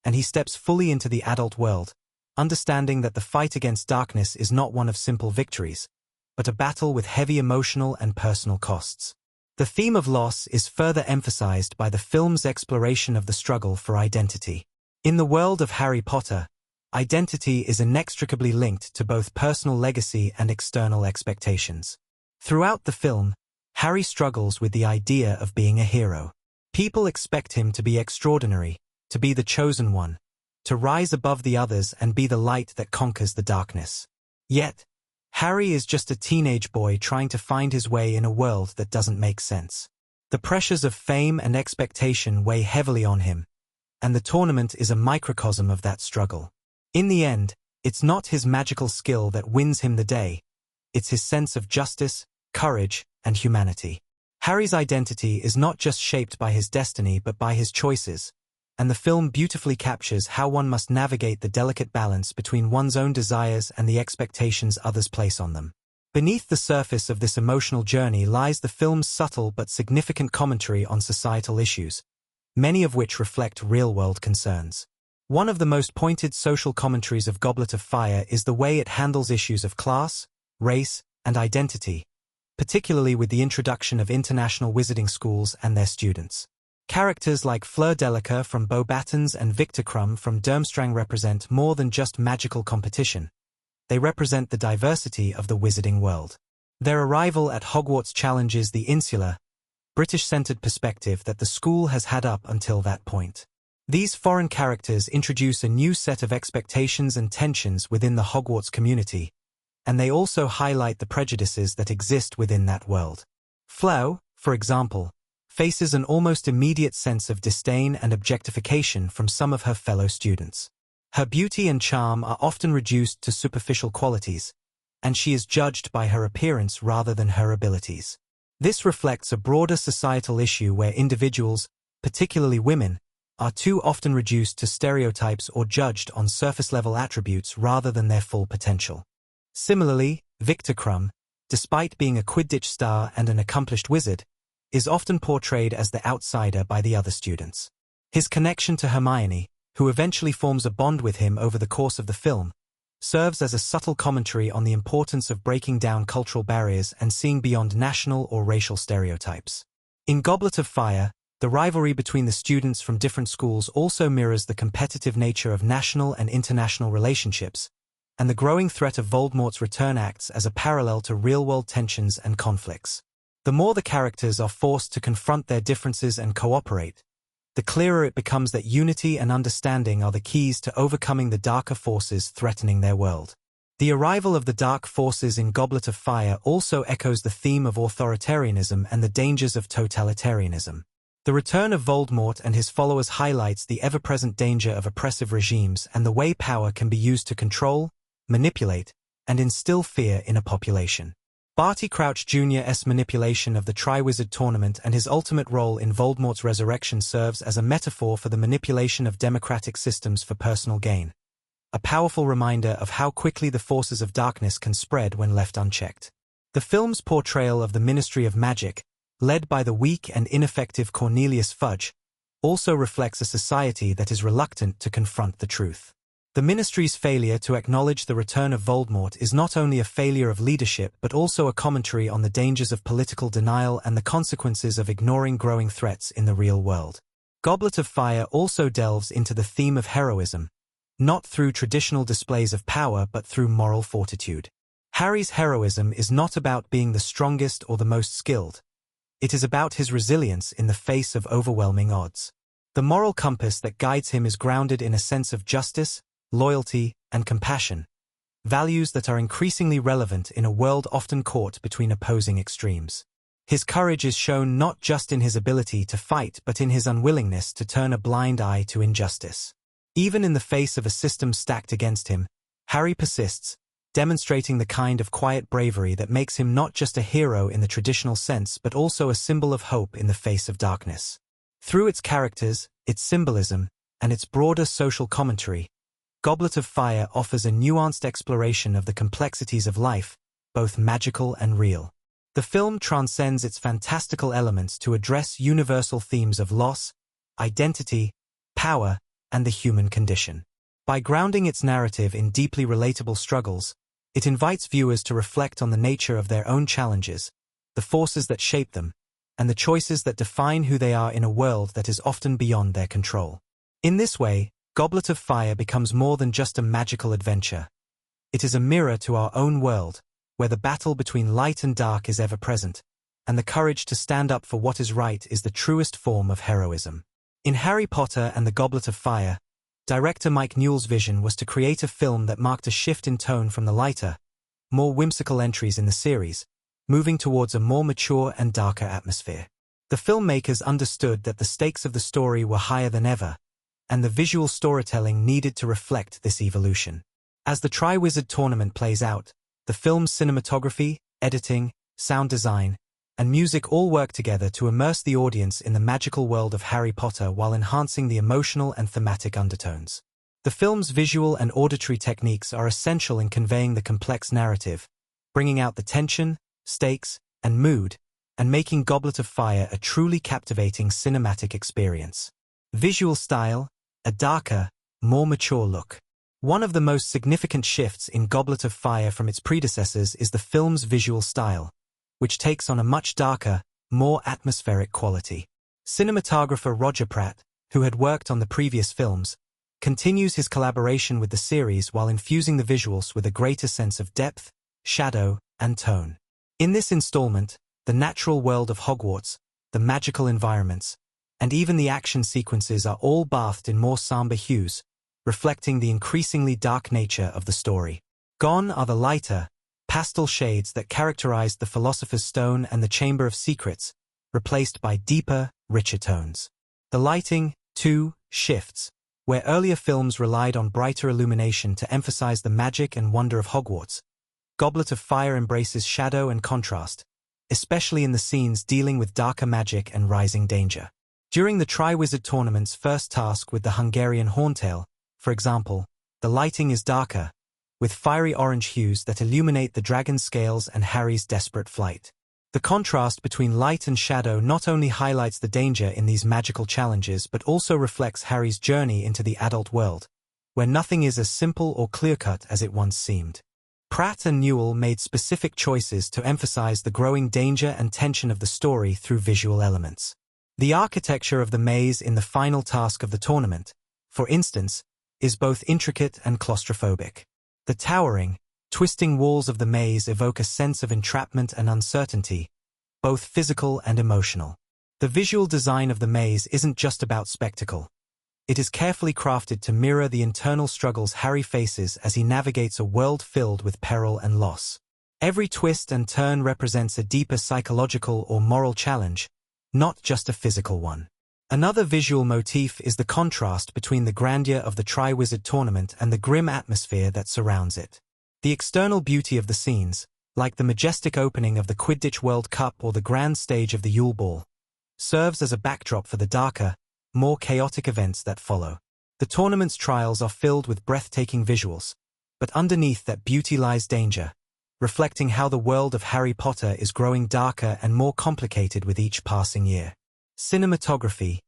and he steps fully into the adult world, understanding that the fight against darkness is not one of simple victories, but a battle with heavy emotional and personal costs. The theme of loss is further emphasized by the film's exploration of the struggle for identity. In the world of Harry Potter, identity is inextricably linked to both personal legacy and external expectations. Throughout the film, Harry struggles with the idea of being a hero. People expect him to be extraordinary, to be the chosen one, to rise above the others and be the light that conquers the darkness. Yet, Harry is just a teenage boy trying to find his way in a world that doesn't make sense. The pressures of fame and expectation weigh heavily on him, and the tournament is a microcosm of that struggle. In the end, it's not his magical skill that wins him the day, it's his sense of justice, courage, and humanity. Harry's identity is not just shaped by his destiny but by his choices, and the film beautifully captures how one must navigate the delicate balance between one's own desires and the expectations others place on them. Beneath the surface of this emotional journey lies the film's subtle but significant commentary on societal issues, many of which reflect real-world concerns. One of the most pointed social commentaries of Goblet of Fire is the way it handles issues of class, race, and identity, particularly with the introduction of international wizarding schools and their students. Characters like Fleur Delacour from Beauxbatons and Victor Krum from Durmstrang represent more than just magical competition. They represent the diversity of the wizarding world. Their arrival at Hogwarts challenges the insular, British-centered perspective that the school has had up until that point. These foreign characters introduce a new set of expectations and tensions within the Hogwarts community, and they also highlight the prejudices that exist within that world. Flo, for example, faces an almost immediate sense of disdain and objectification from some of her fellow students. Her beauty and charm are often reduced to superficial qualities, and she is judged by her appearance rather than her abilities. This reflects a broader societal issue where individuals, particularly women, are too often reduced to stereotypes or judged on surface-level attributes rather than their full potential. Similarly, Victor Krum, despite being a Quidditch star and an accomplished wizard, is often portrayed as the outsider by the other students. His connection to Hermione, who eventually forms a bond with him over the course of the film, serves as a subtle commentary on the importance of breaking down cultural barriers and seeing beyond national or racial stereotypes. In Goblet of Fire, the rivalry between the students from different schools also mirrors the competitive nature of national and international relationships, and the growing threat of Voldemort's return acts as a parallel to real-world tensions and conflicts. The more the characters are forced to confront their differences and cooperate, the clearer it becomes that unity and understanding are the keys to overcoming the darker forces threatening their world. The arrival of the dark forces in Goblet of Fire also echoes the theme of authoritarianism and the dangers of totalitarianism. The return of Voldemort and his followers highlights the ever-present danger of oppressive regimes and the way power can be used to control, manipulate, and instill fear in a population. Barty Crouch Jr.'s manipulation of the Triwizard Tournament and his ultimate role in Voldemort's resurrection serves as a metaphor for the manipulation of democratic systems for personal gain. A powerful reminder of how quickly the forces of darkness can spread when left unchecked. The film's portrayal of the Ministry of Magic, led by the weak and ineffective Cornelius Fudge, also reflects a society that is reluctant to confront the truth. The Ministry's failure to acknowledge the return of Voldemort is not only a failure of leadership but also a commentary on the dangers of political denial and the consequences of ignoring growing threats in the real world. Goblet of Fire also delves into the theme of heroism, not through traditional displays of power but through moral fortitude. Harry's heroism is not about being the strongest or the most skilled. It is about his resilience in the face of overwhelming odds. The moral compass that guides him is grounded in a sense of justice, loyalty, and compassion, values that are increasingly relevant in a world often caught between opposing extremes. His courage is shown not just in his ability to fight but in his unwillingness to turn a blind eye to injustice. Even in the face of a system stacked against him, Harry persists, demonstrating the kind of quiet bravery that makes him not just a hero in the traditional sense but also a symbol of hope in the face of darkness. Through its characters, its symbolism, and its broader social commentary, Goblet of Fire offers a nuanced exploration of the complexities of life, both magical and real. The film transcends its fantastical elements to address universal themes of loss, identity, power, and the human condition. By grounding its narrative in deeply relatable struggles, it invites viewers to reflect on the nature of their own challenges, the forces that shape them, and the choices that define who they are in a world that is often beyond their control. In this way, Goblet of Fire becomes more than just a magical adventure. It is a mirror to our own world, where the battle between light and dark is ever present, and the courage to stand up for what is right is the truest form of heroism. In Harry Potter and the Goblet of Fire, director Mike Newell's vision was to create a film that marked a shift in tone from the lighter, more whimsical entries in the series, moving towards a more mature and darker atmosphere. The filmmakers understood that the stakes of the story were higher than ever, and the visual storytelling needed to reflect this evolution. As the Triwizard Tournament plays out, the film's cinematography, editing, sound design, and music all work together to immerse the audience in the magical world of Harry Potter while enhancing the emotional and thematic undertones. The film's visual and auditory techniques are essential in conveying the complex narrative, bringing out the tension, stakes, and mood, and making Goblet of Fire a truly captivating cinematic experience. Visual style, a darker, more mature look. One of the most significant shifts in Goblet of Fire from its predecessors is the film's visual style, which takes on a much darker, more atmospheric quality. Cinematographer Roger Pratt, who had worked on the previous films, continues his collaboration with the series while infusing the visuals with a greater sense of depth, shadow, and tone. In this installment, the natural world of Hogwarts, the magical environments, and even the action sequences are all bathed in more somber hues, reflecting the increasingly dark nature of the story. Gone are the lighter, pastel shades that characterized the Philosopher's Stone and the Chamber of Secrets, replaced by deeper, richer tones. The lighting, too, shifts. Where earlier films relied on brighter illumination to emphasize the magic and wonder of Hogwarts, Goblet of Fire embraces shadow and contrast, especially in the scenes dealing with darker magic and rising danger. During the Triwizard Tournament's first task with the Hungarian Horntail, for example, the lighting is darker, with fiery orange hues that illuminate the dragon's scales and Harry's desperate flight. The contrast between light and shadow not only highlights the danger in these magical challenges but also reflects Harry's journey into the adult world, where nothing is as simple or clear-cut as it once seemed. Pratt and Newell made specific choices to emphasize the growing danger and tension of the story through visual elements. The architecture of the maze in the final task of the tournament, for instance, is both intricate and claustrophobic. The towering, twisting walls of the maze evoke a sense of entrapment and uncertainty, both physical and emotional. The visual design of the maze isn't just about spectacle. It is carefully crafted to mirror the internal struggles Harry faces as he navigates a world filled with peril and loss. Every twist and turn represents a deeper psychological or moral challenge, not just a physical one. Another visual motif is the contrast between the grandeur of the Triwizard Tournament and the grim atmosphere that surrounds it. The external beauty of the scenes, like the majestic opening of the Quidditch World Cup or the grand stage of the Yule Ball, serves as a backdrop for the darker, more chaotic events that follow. The tournament's trials are filled with breathtaking visuals, but underneath that beauty lies danger, reflecting how the world of Harry Potter is growing darker and more complicated with each passing year. Cinematography,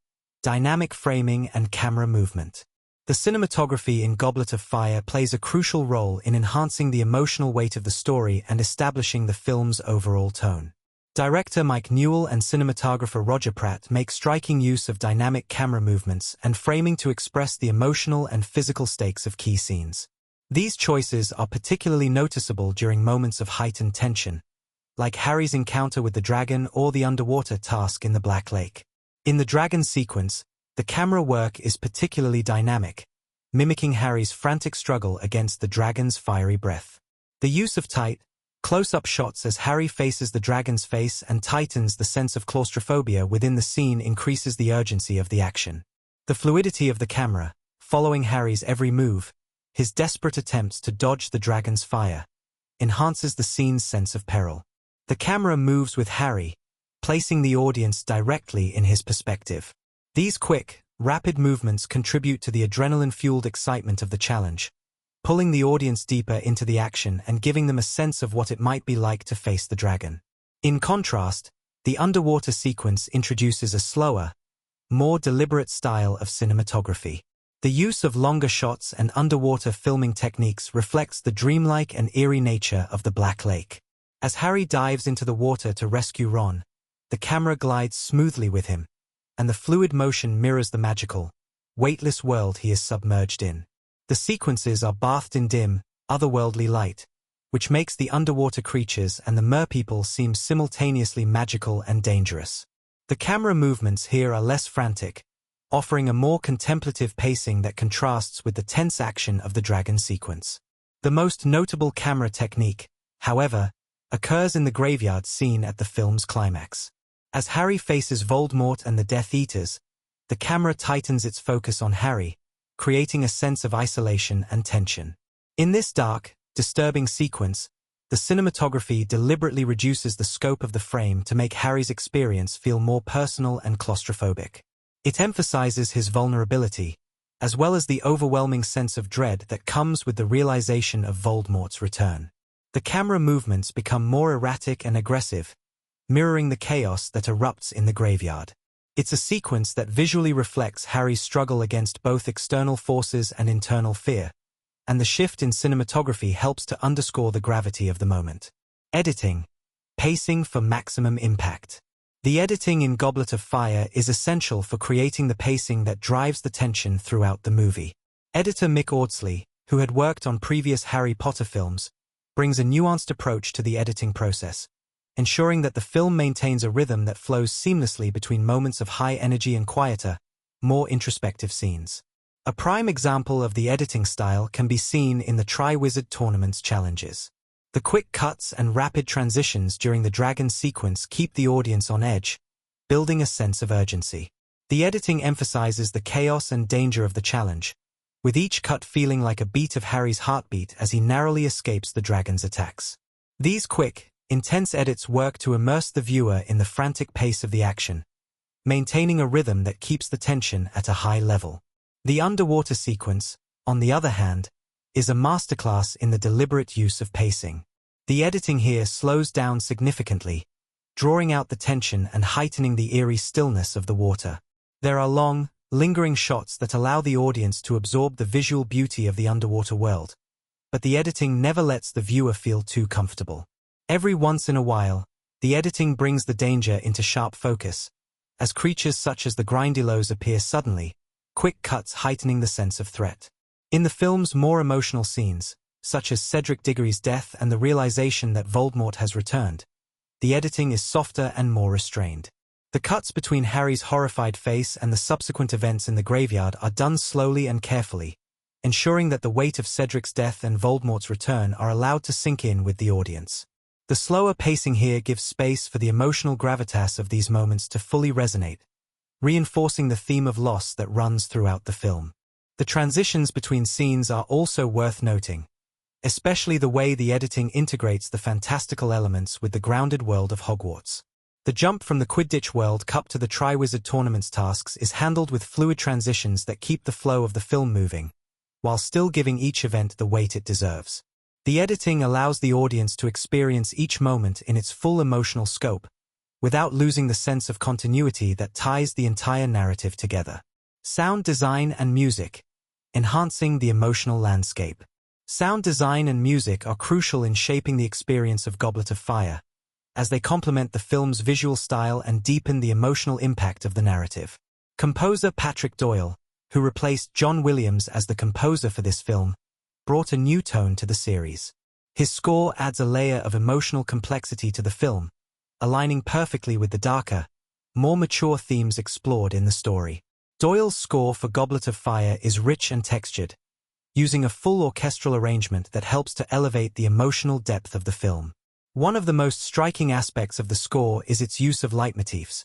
dynamic framing and camera movement. The cinematography in Goblet of Fire plays a crucial role in enhancing the emotional weight of the story and establishing the film's overall tone. Director Mike Newell and cinematographer Roger Pratt make striking use of dynamic camera movements and framing to express the emotional and physical stakes of key scenes. These choices are particularly noticeable during moments of heightened tension, like Harry's encounter with the dragon or the underwater task in the Black Lake. In the dragon sequence, the camera work is particularly dynamic, mimicking Harry's frantic struggle against the dragon's fiery breath. The use of tight, close-up shots as Harry faces the dragon's face and tightens the sense of claustrophobia within the scene increases the urgency of the action. The fluidity of the camera, following Harry's every move, his desperate attempts to dodge the dragon's fire, enhances the scene's sense of peril. The camera moves with Harry, placing the audience directly in his perspective. These quick, rapid movements contribute to the adrenaline-fueled excitement of the challenge, pulling the audience deeper into the action and giving them a sense of what it might be like to face the dragon. In contrast, the underwater sequence introduces a slower, more deliberate style of cinematography. The use of longer shots and underwater filming techniques reflects the dreamlike and eerie nature of the Black Lake. As Harry dives into the water to rescue Ron, the camera glides smoothly with him, and the fluid motion mirrors the magical, weightless world he is submerged in. The sequences are bathed in dim, otherworldly light, which makes the underwater creatures and the merpeople seem simultaneously magical and dangerous. The camera movements here are less frantic, offering a more contemplative pacing that contrasts with the tense action of the dragon sequence. The most notable camera technique, however, occurs in the graveyard scene at the film's climax. As Harry faces Voldemort and the Death Eaters, the camera tightens its focus on Harry, creating a sense of isolation and tension. In this dark, disturbing sequence, the cinematography deliberately reduces the scope of the frame to make Harry's experience feel more personal and claustrophobic. It emphasizes his vulnerability, as well as the overwhelming sense of dread that comes with the realization of Voldemort's return. The camera movements become more erratic and aggressive, mirroring the chaos that erupts in the graveyard. It's a sequence that visually reflects Harry's struggle against both external forces and internal fear, and the shift in cinematography helps to underscore the gravity of the moment. Editing. Pacing for maximum impact. The editing in Goblet of Fire is essential for creating the pacing that drives the tension throughout the movie. Editor Mick Audsley, who had worked on previous Harry Potter films, brings a nuanced approach to the editing process, ensuring that the film maintains a rhythm that flows seamlessly between moments of high energy and quieter, more introspective scenes. A prime example of the editing style can be seen in the Triwizard Tournament's challenges. The quick cuts and rapid transitions during the dragon sequence keep the audience on edge, building a sense of urgency. The editing emphasizes the chaos and danger of the challenge, with each cut feeling like a beat of Harry's heartbeat as he narrowly escapes the dragon's attacks. These quick, intense edits work to immerse the viewer in the frantic pace of the action, maintaining a rhythm that keeps the tension at a high level. The underwater sequence, on the other hand, is a masterclass in the deliberate use of pacing. The editing here slows down significantly, drawing out the tension and heightening the eerie stillness of the water. There are long, lingering shots that allow the audience to absorb the visual beauty of the underwater world, but the editing never lets the viewer feel too comfortable. Every once in a while, the editing brings the danger into sharp focus, as creatures such as the Grindylows appear suddenly, quick cuts heightening the sense of threat. In the film's more emotional scenes, such as Cedric Diggory's death and the realization that Voldemort has returned, the editing is softer and more restrained. The cuts between Harry's horrified face and the subsequent events in the graveyard are done slowly and carefully, ensuring that the weight of Cedric's death and Voldemort's return are allowed to sink in with the audience. The slower pacing here gives space for the emotional gravitas of these moments to fully resonate, reinforcing the theme of loss that runs throughout the film. The transitions between scenes are also worth noting, especially the way the editing integrates the fantastical elements with the grounded world of Hogwarts. The jump from the Quidditch World Cup to the Triwizard Tournament's tasks is handled with fluid transitions that keep the flow of the film moving, while still giving each event the weight it deserves. The editing allows the audience to experience each moment in its full emotional scope, without losing the sense of continuity that ties the entire narrative together. Sound design and music, enhancing the emotional landscape. Sound design and music are crucial in shaping the experience of Goblet of Fire, as they complement the film's visual style and deepen the emotional impact of the narrative. Composer Patrick Doyle, who replaced John Williams as the composer for this film, brought a new tone to the series. His score adds a layer of emotional complexity to the film, aligning perfectly with the darker, more mature themes explored in the story. Doyle's score for Goblet of Fire is rich and textured, using a full orchestral arrangement that helps to elevate the emotional depth of the film. One of the most striking aspects of the score is its use of leitmotifs,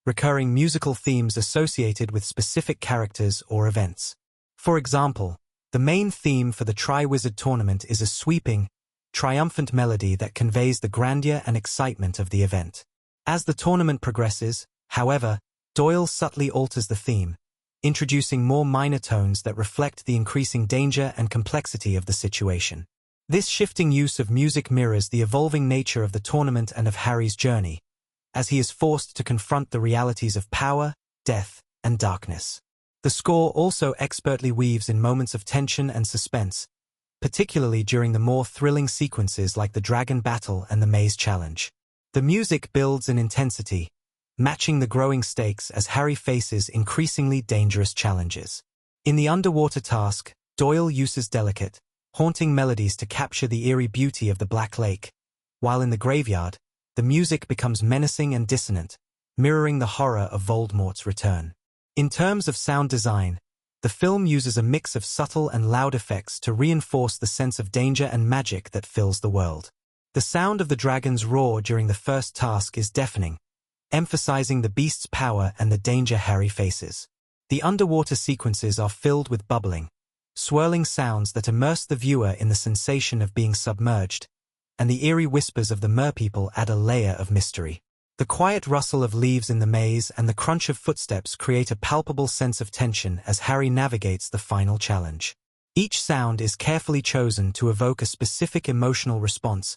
recurring musical themes associated with specific characters or events. For example, the main theme for the Triwizard Tournament is a sweeping, triumphant melody that conveys the grandeur and excitement of the event. As the tournament progresses, however, Doyle subtly alters the theme, introducing more minor tones that reflect the increasing danger and complexity of the situation. This shifting use of music mirrors the evolving nature of the tournament and of Harry's journey, as he is forced to confront the realities of power, death, and darkness. The score also expertly weaves in moments of tension and suspense, particularly during the more thrilling sequences like the dragon battle and the maze challenge. The music builds in intensity, matching the growing stakes as Harry faces increasingly dangerous challenges. In the underwater task, Doyle uses delicate, haunting melodies to capture the eerie beauty of the Black Lake, while in the graveyard, the music becomes menacing and dissonant, mirroring the horror of Voldemort's return. In terms of sound design, the film uses a mix of subtle and loud effects to reinforce the sense of danger and magic that fills the world. The sound of the dragon's roar during the first task is deafening, emphasizing the beast's power and the danger Harry faces. The underwater sequences are filled with bubbling, swirling sounds that immerse the viewer in the sensation of being submerged, and the eerie whispers of the merpeople add a layer of mystery. The quiet rustle of leaves in the maze and the crunch of footsteps create a palpable sense of tension as Harry navigates the final challenge. Each sound is carefully chosen to evoke a specific emotional response,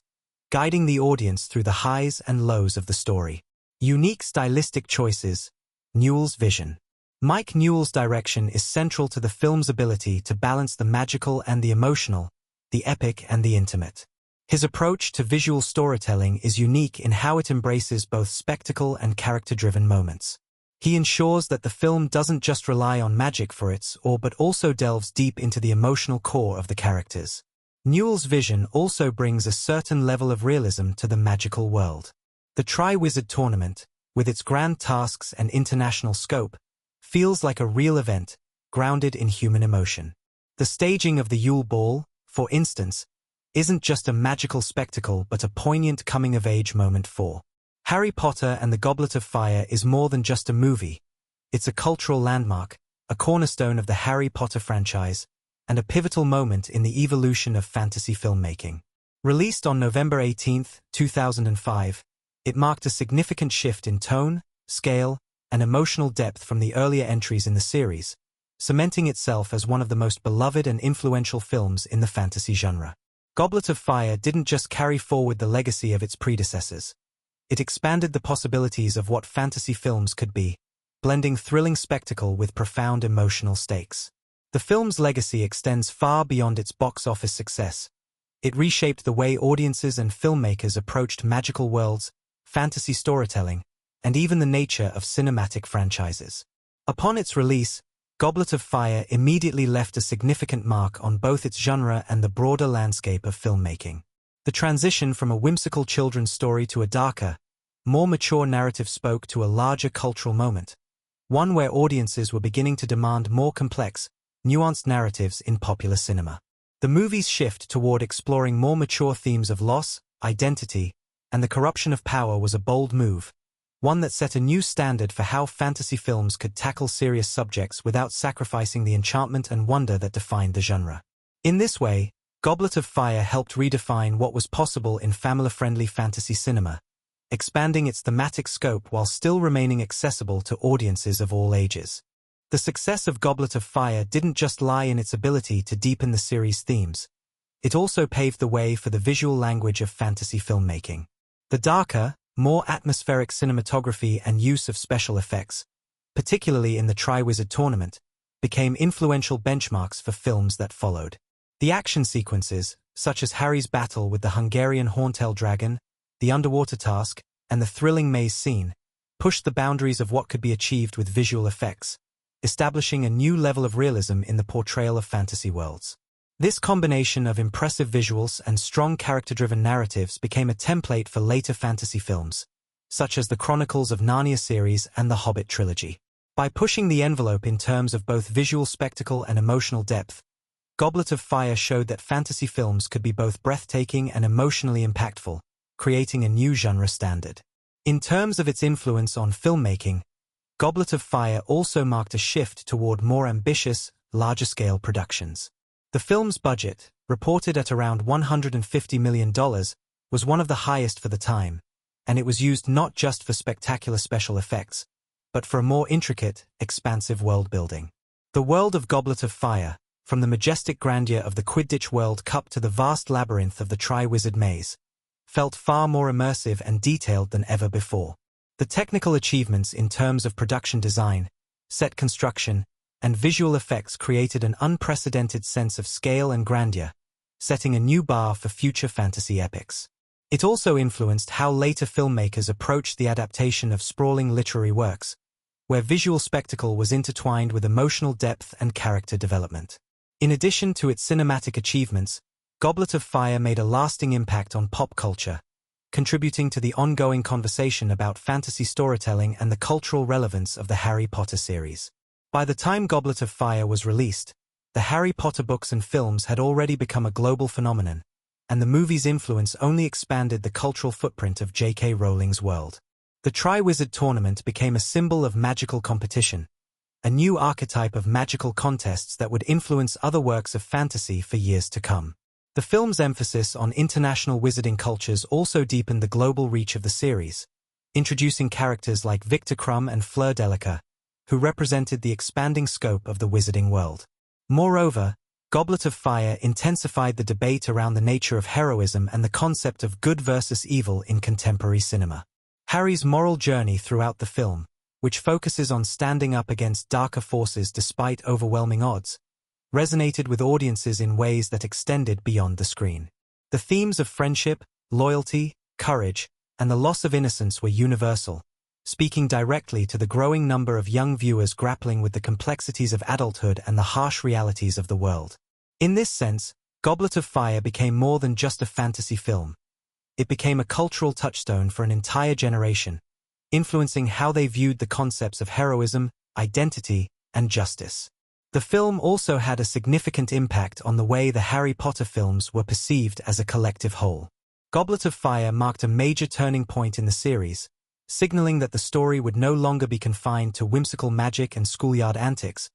guiding the audience through the highs and lows of the story. Unique stylistic choices. Newell's vision. Mike Newell's direction is central to the film's ability to balance the magical and the emotional, the epic and the intimate. His approach to visual storytelling is unique in how it embraces both spectacle and character-driven moments. He ensures that the film doesn't just rely on magic for its awe but also delves deep into the emotional core of the characters. Newell's vision also brings a certain level of realism to the magical world. The Triwizard Tournament, with its grand tasks and international scope, feels like a real event, grounded in human emotion. The staging of the Yule Ball, for instance, isn't just a magical spectacle but a poignant coming-of-age moment for Harry Potter and the Goblet of Fire is more than just a movie. It's a cultural landmark, a cornerstone of the Harry Potter franchise, and a pivotal moment in the evolution of fantasy filmmaking. Released on November 18, 2005, it marked a significant shift in tone, scale, and emotional depth from the earlier entries in the series, cementing itself as one of the most beloved and influential films in the fantasy genre. Goblet of Fire didn't just carry forward the legacy of its predecessors. It expanded the possibilities of what fantasy films could be, blending thrilling spectacle with profound emotional stakes. The film's legacy extends far beyond its box office success. It reshaped the way audiences and filmmakers approached magical worlds, fantasy storytelling, and even the nature of cinematic franchises. Upon its release, Goblet of Fire immediately left a significant mark on both its genre and the broader landscape of filmmaking. The transition from a whimsical children's story to a darker, more mature narrative spoke to a larger cultural moment, one where audiences were beginning to demand more complex, nuanced narratives in popular cinema. The movie's shift toward exploring more mature themes of loss, identity, and the corruption of power was a bold move, one that set a new standard for how fantasy films could tackle serious subjects without sacrificing the enchantment and wonder that defined the genre. In this way, Goblet of Fire helped redefine what was possible in family-friendly fantasy cinema, expanding its thematic scope while still remaining accessible to audiences of all ages. The success of Goblet of Fire didn't just lie in its ability to deepen the series' themes. It also paved the way for the visual language of fantasy filmmaking. The darker, more atmospheric cinematography and use of special effects, particularly in the Triwizard Tournament, became influential benchmarks for films that followed. The action sequences, such as Harry's battle with the Hungarian Horntail dragon, the underwater task, and the thrilling maze scene, pushed the boundaries of what could be achieved with visual effects, establishing a new level of realism in the portrayal of fantasy worlds. This combination of impressive visuals and strong character-driven narratives became a template for later fantasy films, such as the Chronicles of Narnia series and the Hobbit trilogy. By pushing the envelope in terms of both visual spectacle and emotional depth, Goblet of Fire showed that fantasy films could be both breathtaking and emotionally impactful, creating a new genre standard. In terms of its influence on filmmaking, Goblet of Fire also marked a shift toward more ambitious, larger-scale productions. The film's budget, reported at around $150 million, was one of the highest for the time, and it was used not just for spectacular special effects, but for a more intricate, expansive world-building. The world of Goblet of Fire, from the majestic grandeur of the Quidditch World Cup to the vast labyrinth of the Triwizard Maze, felt far more immersive and detailed than ever before. The technical achievements in terms of production design, set construction, and visual effects created an unprecedented sense of scale and grandeur, setting a new bar for future fantasy epics. It also influenced how later filmmakers approached the adaptation of sprawling literary works, where visual spectacle was intertwined with emotional depth and character development. In addition to its cinematic achievements, Goblet of Fire made a lasting impact on pop culture, contributing to the ongoing conversation about fantasy storytelling and the cultural relevance of the Harry Potter series. By the time Goblet of Fire was released, the Harry Potter books and films had already become a global phenomenon, and the movie's influence only expanded the cultural footprint of J.K. Rowling's world. The Triwizard Tournament became a symbol of magical competition, a new archetype of magical contests that would influence other works of fantasy for years to come. The film's emphasis on international wizarding cultures also deepened the global reach of the series, introducing characters like Victor Crumb and Fleur Delacour, who represented the expanding scope of the wizarding world. Moreover, Goblet of Fire intensified the debate around the nature of heroism and the concept of good versus evil in contemporary cinema. Harry's moral journey throughout the film, which focuses on standing up against darker forces despite overwhelming odds, resonated with audiences in ways that extended beyond the screen. The themes of friendship, loyalty, courage, and the loss of innocence were universal, speaking directly to the growing number of young viewers grappling with the complexities of adulthood and the harsh realities of the world. In this sense, Goblet of Fire became more than just a fantasy film. It became a cultural touchstone for an entire generation, influencing how they viewed the concepts of heroism, identity, and justice. The film also had a significant impact on the way the Harry Potter films were perceived as a collective whole. Goblet of Fire marked a major turning point in the series, signaling that the story would no longer be confined to whimsical magic and schoolyard antics,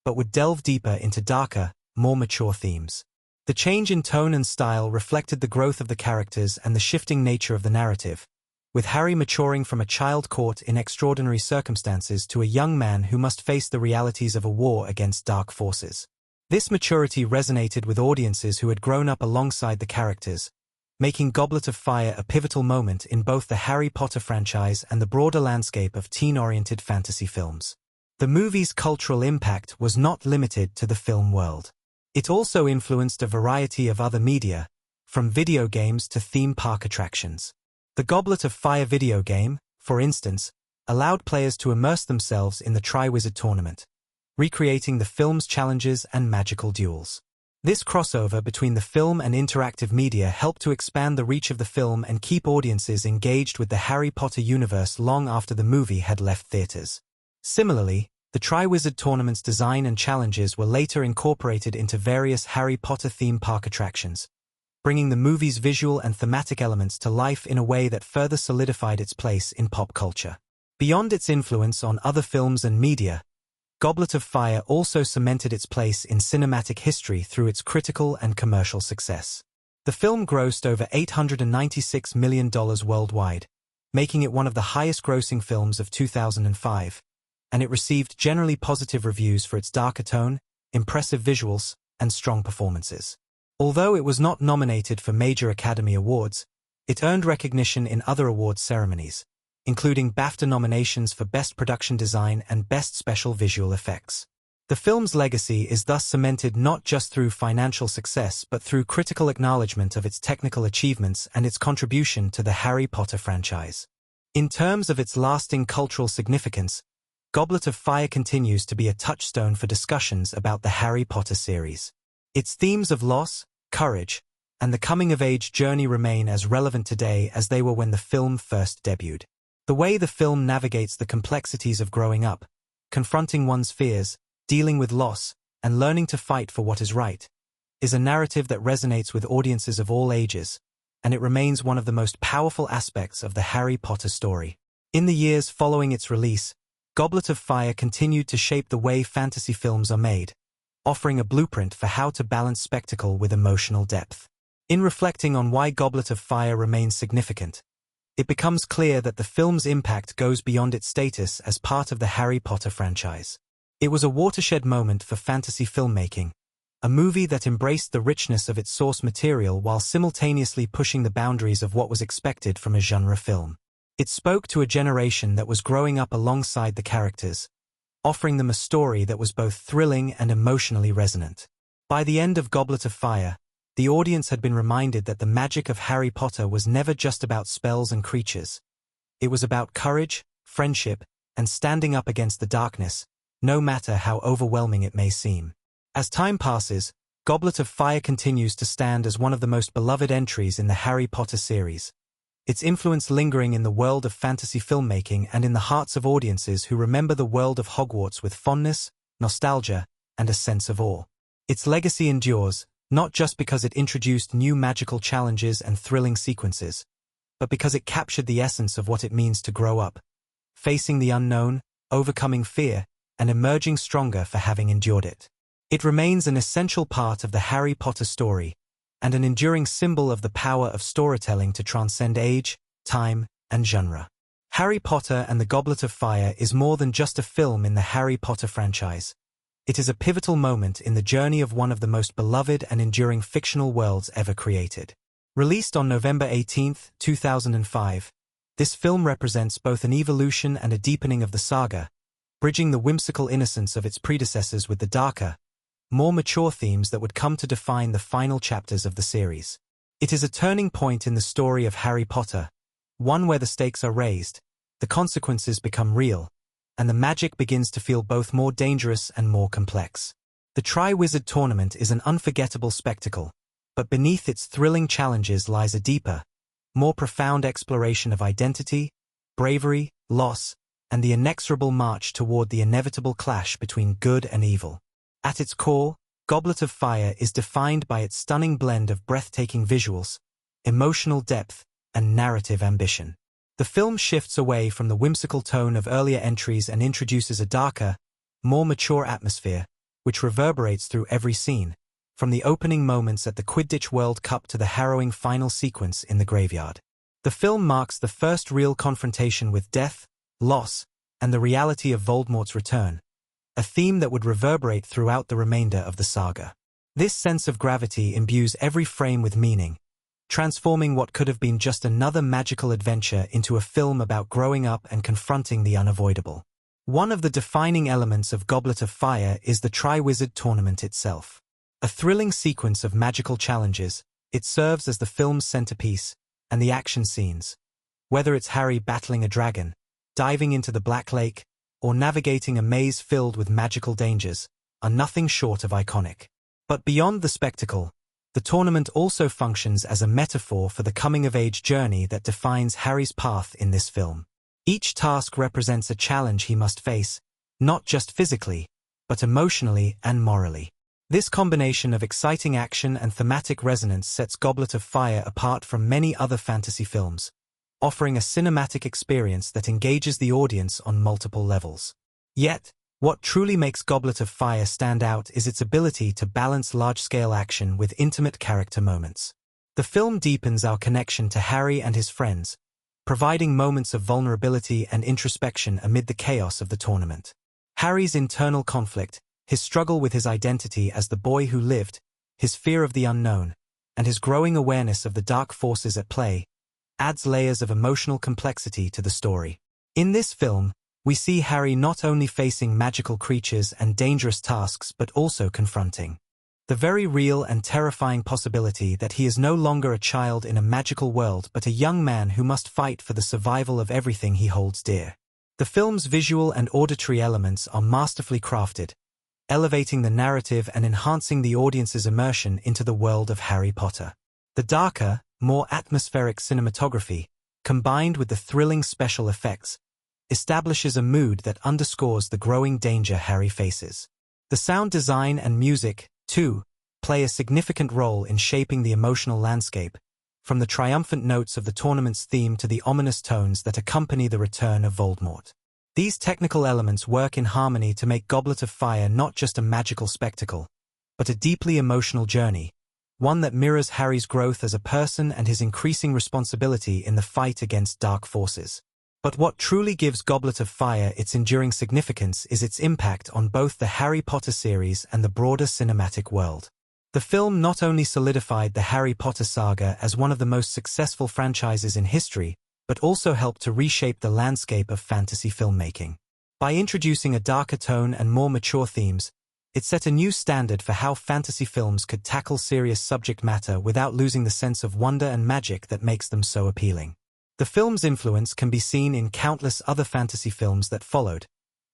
but would delve deeper into darker, more mature themes. The change in tone and style reflected the growth of the characters and the shifting nature of the narrative, with Harry maturing from a child caught in extraordinary circumstances to a young man who must face the realities of a war against dark forces. This maturity resonated with audiences who had grown up alongside the characters, making Goblet of Fire a pivotal moment in both the Harry Potter franchise and the broader landscape of teen-oriented fantasy films. The movie's cultural impact was not limited to the film world. It also influenced a variety of other media, from video games to theme park attractions. The Goblet of Fire video game, for instance, allowed players to immerse themselves in the Triwizard Tournament, recreating the film's challenges and magical duels. This crossover between the film and interactive media helped to expand the reach of the film and keep audiences engaged with the Harry Potter universe long after the movie had left theaters. Similarly, the Triwizard Tournament's design and challenges were later incorporated into various Harry Potter theme park attractions, bringing the movie's visual and thematic elements to life in a way that further solidified its place in pop culture. Beyond its influence on other films and media, Goblet of Fire also cemented its place in cinematic history through its critical and commercial success. The film grossed over $896 million worldwide, making it one of the highest-grossing films of 2005, and it received generally positive reviews for its darker tone, impressive visuals, and strong performances. Although it was not nominated for major Academy Awards, it earned recognition in other awards ceremonies, including BAFTA nominations for Best Production Design and Best Special Visual Effects. The film's legacy is thus cemented not just through financial success but through critical acknowledgement of its technical achievements and its contribution to the Harry Potter franchise. In terms of its lasting cultural significance, Goblet of Fire continues to be a touchstone for discussions about the Harry Potter series. Its themes of loss, courage, and the coming-of-age journey remain as relevant today as they were when the film first debuted. The way the film navigates the complexities of growing up, confronting one's fears, dealing with loss, and learning to fight for what is right, is a narrative that resonates with audiences of all ages, and it remains one of the most powerful aspects of the Harry Potter story. In the years following its release, Goblet of Fire continued to shape the way fantasy films are made, offering a blueprint for how to balance spectacle with emotional depth. In reflecting on why Goblet of Fire remains significant, it becomes clear that the film's impact goes beyond its status as part of the Harry Potter franchise. It was a watershed moment for fantasy filmmaking, a movie that embraced the richness of its source material while simultaneously pushing the boundaries of what was expected from a genre film. It spoke to a generation that was growing up alongside the characters, offering them a story that was both thrilling and emotionally resonant. By the end of Goblet of Fire, the audience had been reminded that the magic of Harry Potter was never just about spells and creatures. It was about courage, friendship, and standing up against the darkness, no matter how overwhelming it may seem. As time passes, Goblet of Fire continues to stand as one of the most beloved entries in the Harry Potter series, its influence lingering in the world of fantasy filmmaking and in the hearts of audiences who remember the world of Hogwarts with fondness, nostalgia, and a sense of awe. Its legacy endures, not just because it introduced new magical challenges and thrilling sequences, but because it captured the essence of what it means to grow up, facing the unknown, overcoming fear, and emerging stronger for having endured it. It remains an essential part of the Harry Potter story, and an enduring symbol of the power of storytelling to transcend age, time, and genre. Harry Potter and the Goblet of Fire is more than just a film in the Harry Potter franchise. It is a pivotal moment in the journey of one of the most beloved and enduring fictional worlds ever created. Released on November 18, 2005, this film represents both an evolution and a deepening of the saga, bridging the whimsical innocence of its predecessors with the darker, more mature themes that would come to define the final chapters of the series. It is a turning point in the story of Harry Potter, one where the stakes are raised, the consequences become real, and the magic begins to feel both more dangerous and more complex. The Triwizard Tournament is an unforgettable spectacle, but beneath its thrilling challenges lies a deeper, more profound exploration of identity, bravery, loss, and the inexorable march toward the inevitable clash between good and evil. At its core, Goblet of Fire is defined by its stunning blend of breathtaking visuals, emotional depth, and narrative ambition. The film shifts away from the whimsical tone of earlier entries and introduces a darker, more mature atmosphere, which reverberates through every scene, from the opening moments at the Quidditch World Cup to the harrowing final sequence in the graveyard. The film marks the first real confrontation with death, loss, and the reality of Voldemort's return, a theme that would reverberate throughout the remainder of the saga. This sense of gravity imbues every frame with meaning, transforming what could have been just another magical adventure into a film about growing up and confronting the unavoidable. One of the defining elements of Goblet of Fire is the Triwizard Tournament itself. A thrilling sequence of magical challenges, it serves as the film's centerpiece, and the action scenes, whether it's Harry battling a dragon, diving into the Black Lake, or navigating a maze filled with magical dangers, are nothing short of iconic. But beyond the spectacle, the tournament also functions as a metaphor for the coming-of-age journey that defines Harry's path in this film. Each task represents a challenge he must face, not just physically, but emotionally and morally. This combination of exciting action and thematic resonance sets Goblet of Fire apart from many other fantasy films, offering a cinematic experience that engages the audience on multiple levels. Yet, what truly makes Goblet of Fire stand out is its ability to balance large-scale action with intimate character moments. The film deepens our connection to Harry and his friends, providing moments of vulnerability and introspection amid the chaos of the tournament. Harry's internal conflict, his struggle with his identity as the boy who lived, his fear of the unknown, and his growing awareness of the dark forces at play, adds layers of emotional complexity to the story. In this film, we see Harry not only facing magical creatures and dangerous tasks but also confronting the very real and terrifying possibility that he is no longer a child in a magical world but a young man who must fight for the survival of everything he holds dear. The film's visual and auditory elements are masterfully crafted, elevating the narrative and enhancing the audience's immersion into the world of Harry Potter. The darker, more atmospheric cinematography, combined with the thrilling special effects, establishes a mood that underscores the growing danger Harry faces. The sound design and music, too, play a significant role in shaping the emotional landscape, from the triumphant notes of the tournament's theme to the ominous tones that accompany the return of Voldemort. These technical elements work in harmony to make Goblet of Fire not just a magical spectacle, but a deeply emotional journey, one that mirrors Harry's growth as a person and his increasing responsibility in the fight against dark forces. But what truly gives Goblet of Fire its enduring significance is its impact on both the Harry Potter series and the broader cinematic world. The film not only solidified the Harry Potter saga as one of the most successful franchises in history, but also helped to reshape the landscape of fantasy filmmaking. By introducing a darker tone and more mature themes, it set a new standard for how fantasy films could tackle serious subject matter without losing the sense of wonder and magic that makes them so appealing. The film's influence can be seen in countless other fantasy films that followed,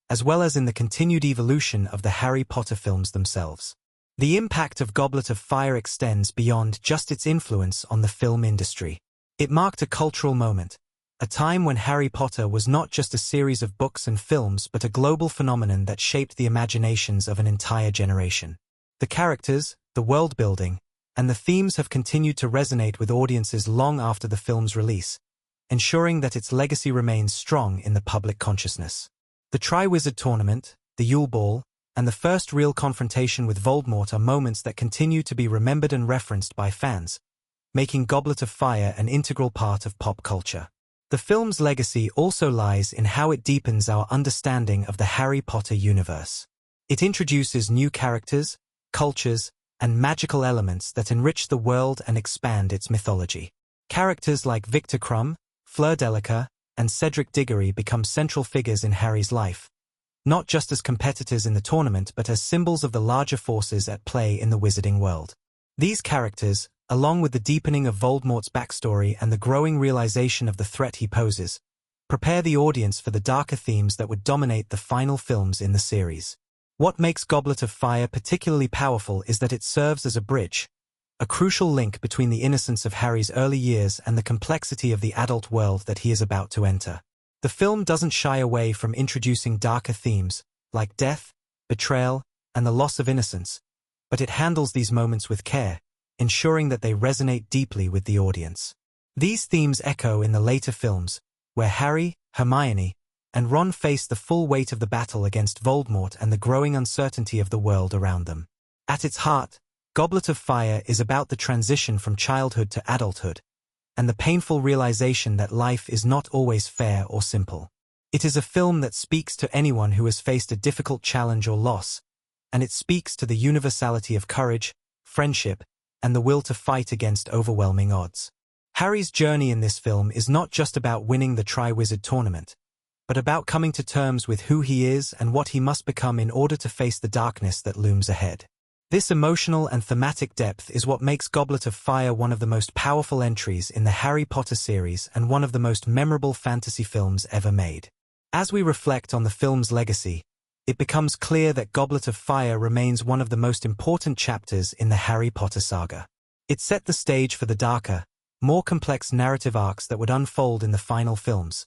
as well as in the continued evolution of the Harry Potter films themselves. The impact of Goblet of Fire extends beyond just its influence on the film industry. It marked a cultural moment, a time when Harry Potter was not just a series of books and films but a global phenomenon that shaped the imaginations of an entire generation. The characters, the world-building, and the themes have continued to resonate with audiences long after the film's release, ensuring that its legacy remains strong in the public consciousness. The Triwizard Tournament, the Yule Ball, and the first real confrontation with Voldemort are moments that continue to be remembered and referenced by fans, making Goblet of Fire an integral part of pop culture. The film's legacy also lies in how it deepens our understanding of the Harry Potter universe. It introduces new characters, cultures, and magical elements that enrich the world and expand its mythology. Characters like Victor Krum, Fleur Delica, and Cedric Diggory become central figures in Harry's life, not just as competitors in the tournament but as symbols of the larger forces at play in the wizarding world. These characters, along with the deepening of Voldemort's backstory and the growing realization of the threat he poses, prepare the audience for the darker themes that would dominate the final films in the series. What makes Goblet of Fire particularly powerful is that it serves as a bridge, a crucial link between the innocence of Harry's early years and the complexity of the adult world that he is about to enter. The film doesn't shy away from introducing darker themes, like death, betrayal, and the loss of innocence, but it handles these moments with care, ensuring that they resonate deeply with the audience. These themes echo in the later films, where Harry, Hermione, and Ron face the full weight of the battle against Voldemort and the growing uncertainty of the world around them. At its heart, Goblet of Fire is about the transition from childhood to adulthood, and the painful realization that life is not always fair or simple. It is a film that speaks to anyone who has faced a difficult challenge or loss, and it speaks to the universality of courage, friendship, and the will to fight against overwhelming odds. Harry's journey in this film is not just about winning the Triwizard Tournament, but about coming to terms with who he is and what he must become in order to face the darkness that looms ahead. This emotional and thematic depth is what makes Goblet of Fire one of the most powerful entries in the Harry Potter series and one of the most memorable fantasy films ever made. As we reflect on the film's legacy, it becomes clear that Goblet of Fire remains one of the most important chapters in the Harry Potter saga. It set the stage for the darker, more complex narrative arcs that would unfold in the final films,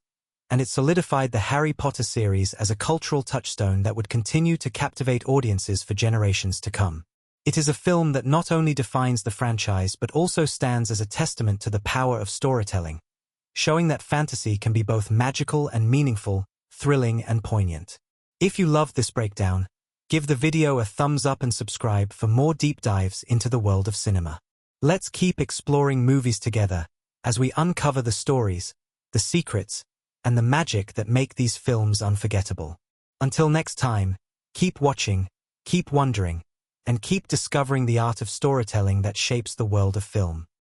and it solidified the Harry Potter series as a cultural touchstone that would continue to captivate audiences for generations to come. It is a film that not only defines the franchise but also stands as a testament to the power of storytelling, showing that fantasy can be both magical and meaningful, thrilling and poignant. If you loved this breakdown, give the video a thumbs up and subscribe for more deep dives into the world of cinema. Let's keep exploring movies together as we uncover the stories, the secrets, and the magic that make these films unforgettable. Until next time, keep watching, keep wondering, and keep discovering the art of storytelling that shapes the world of film.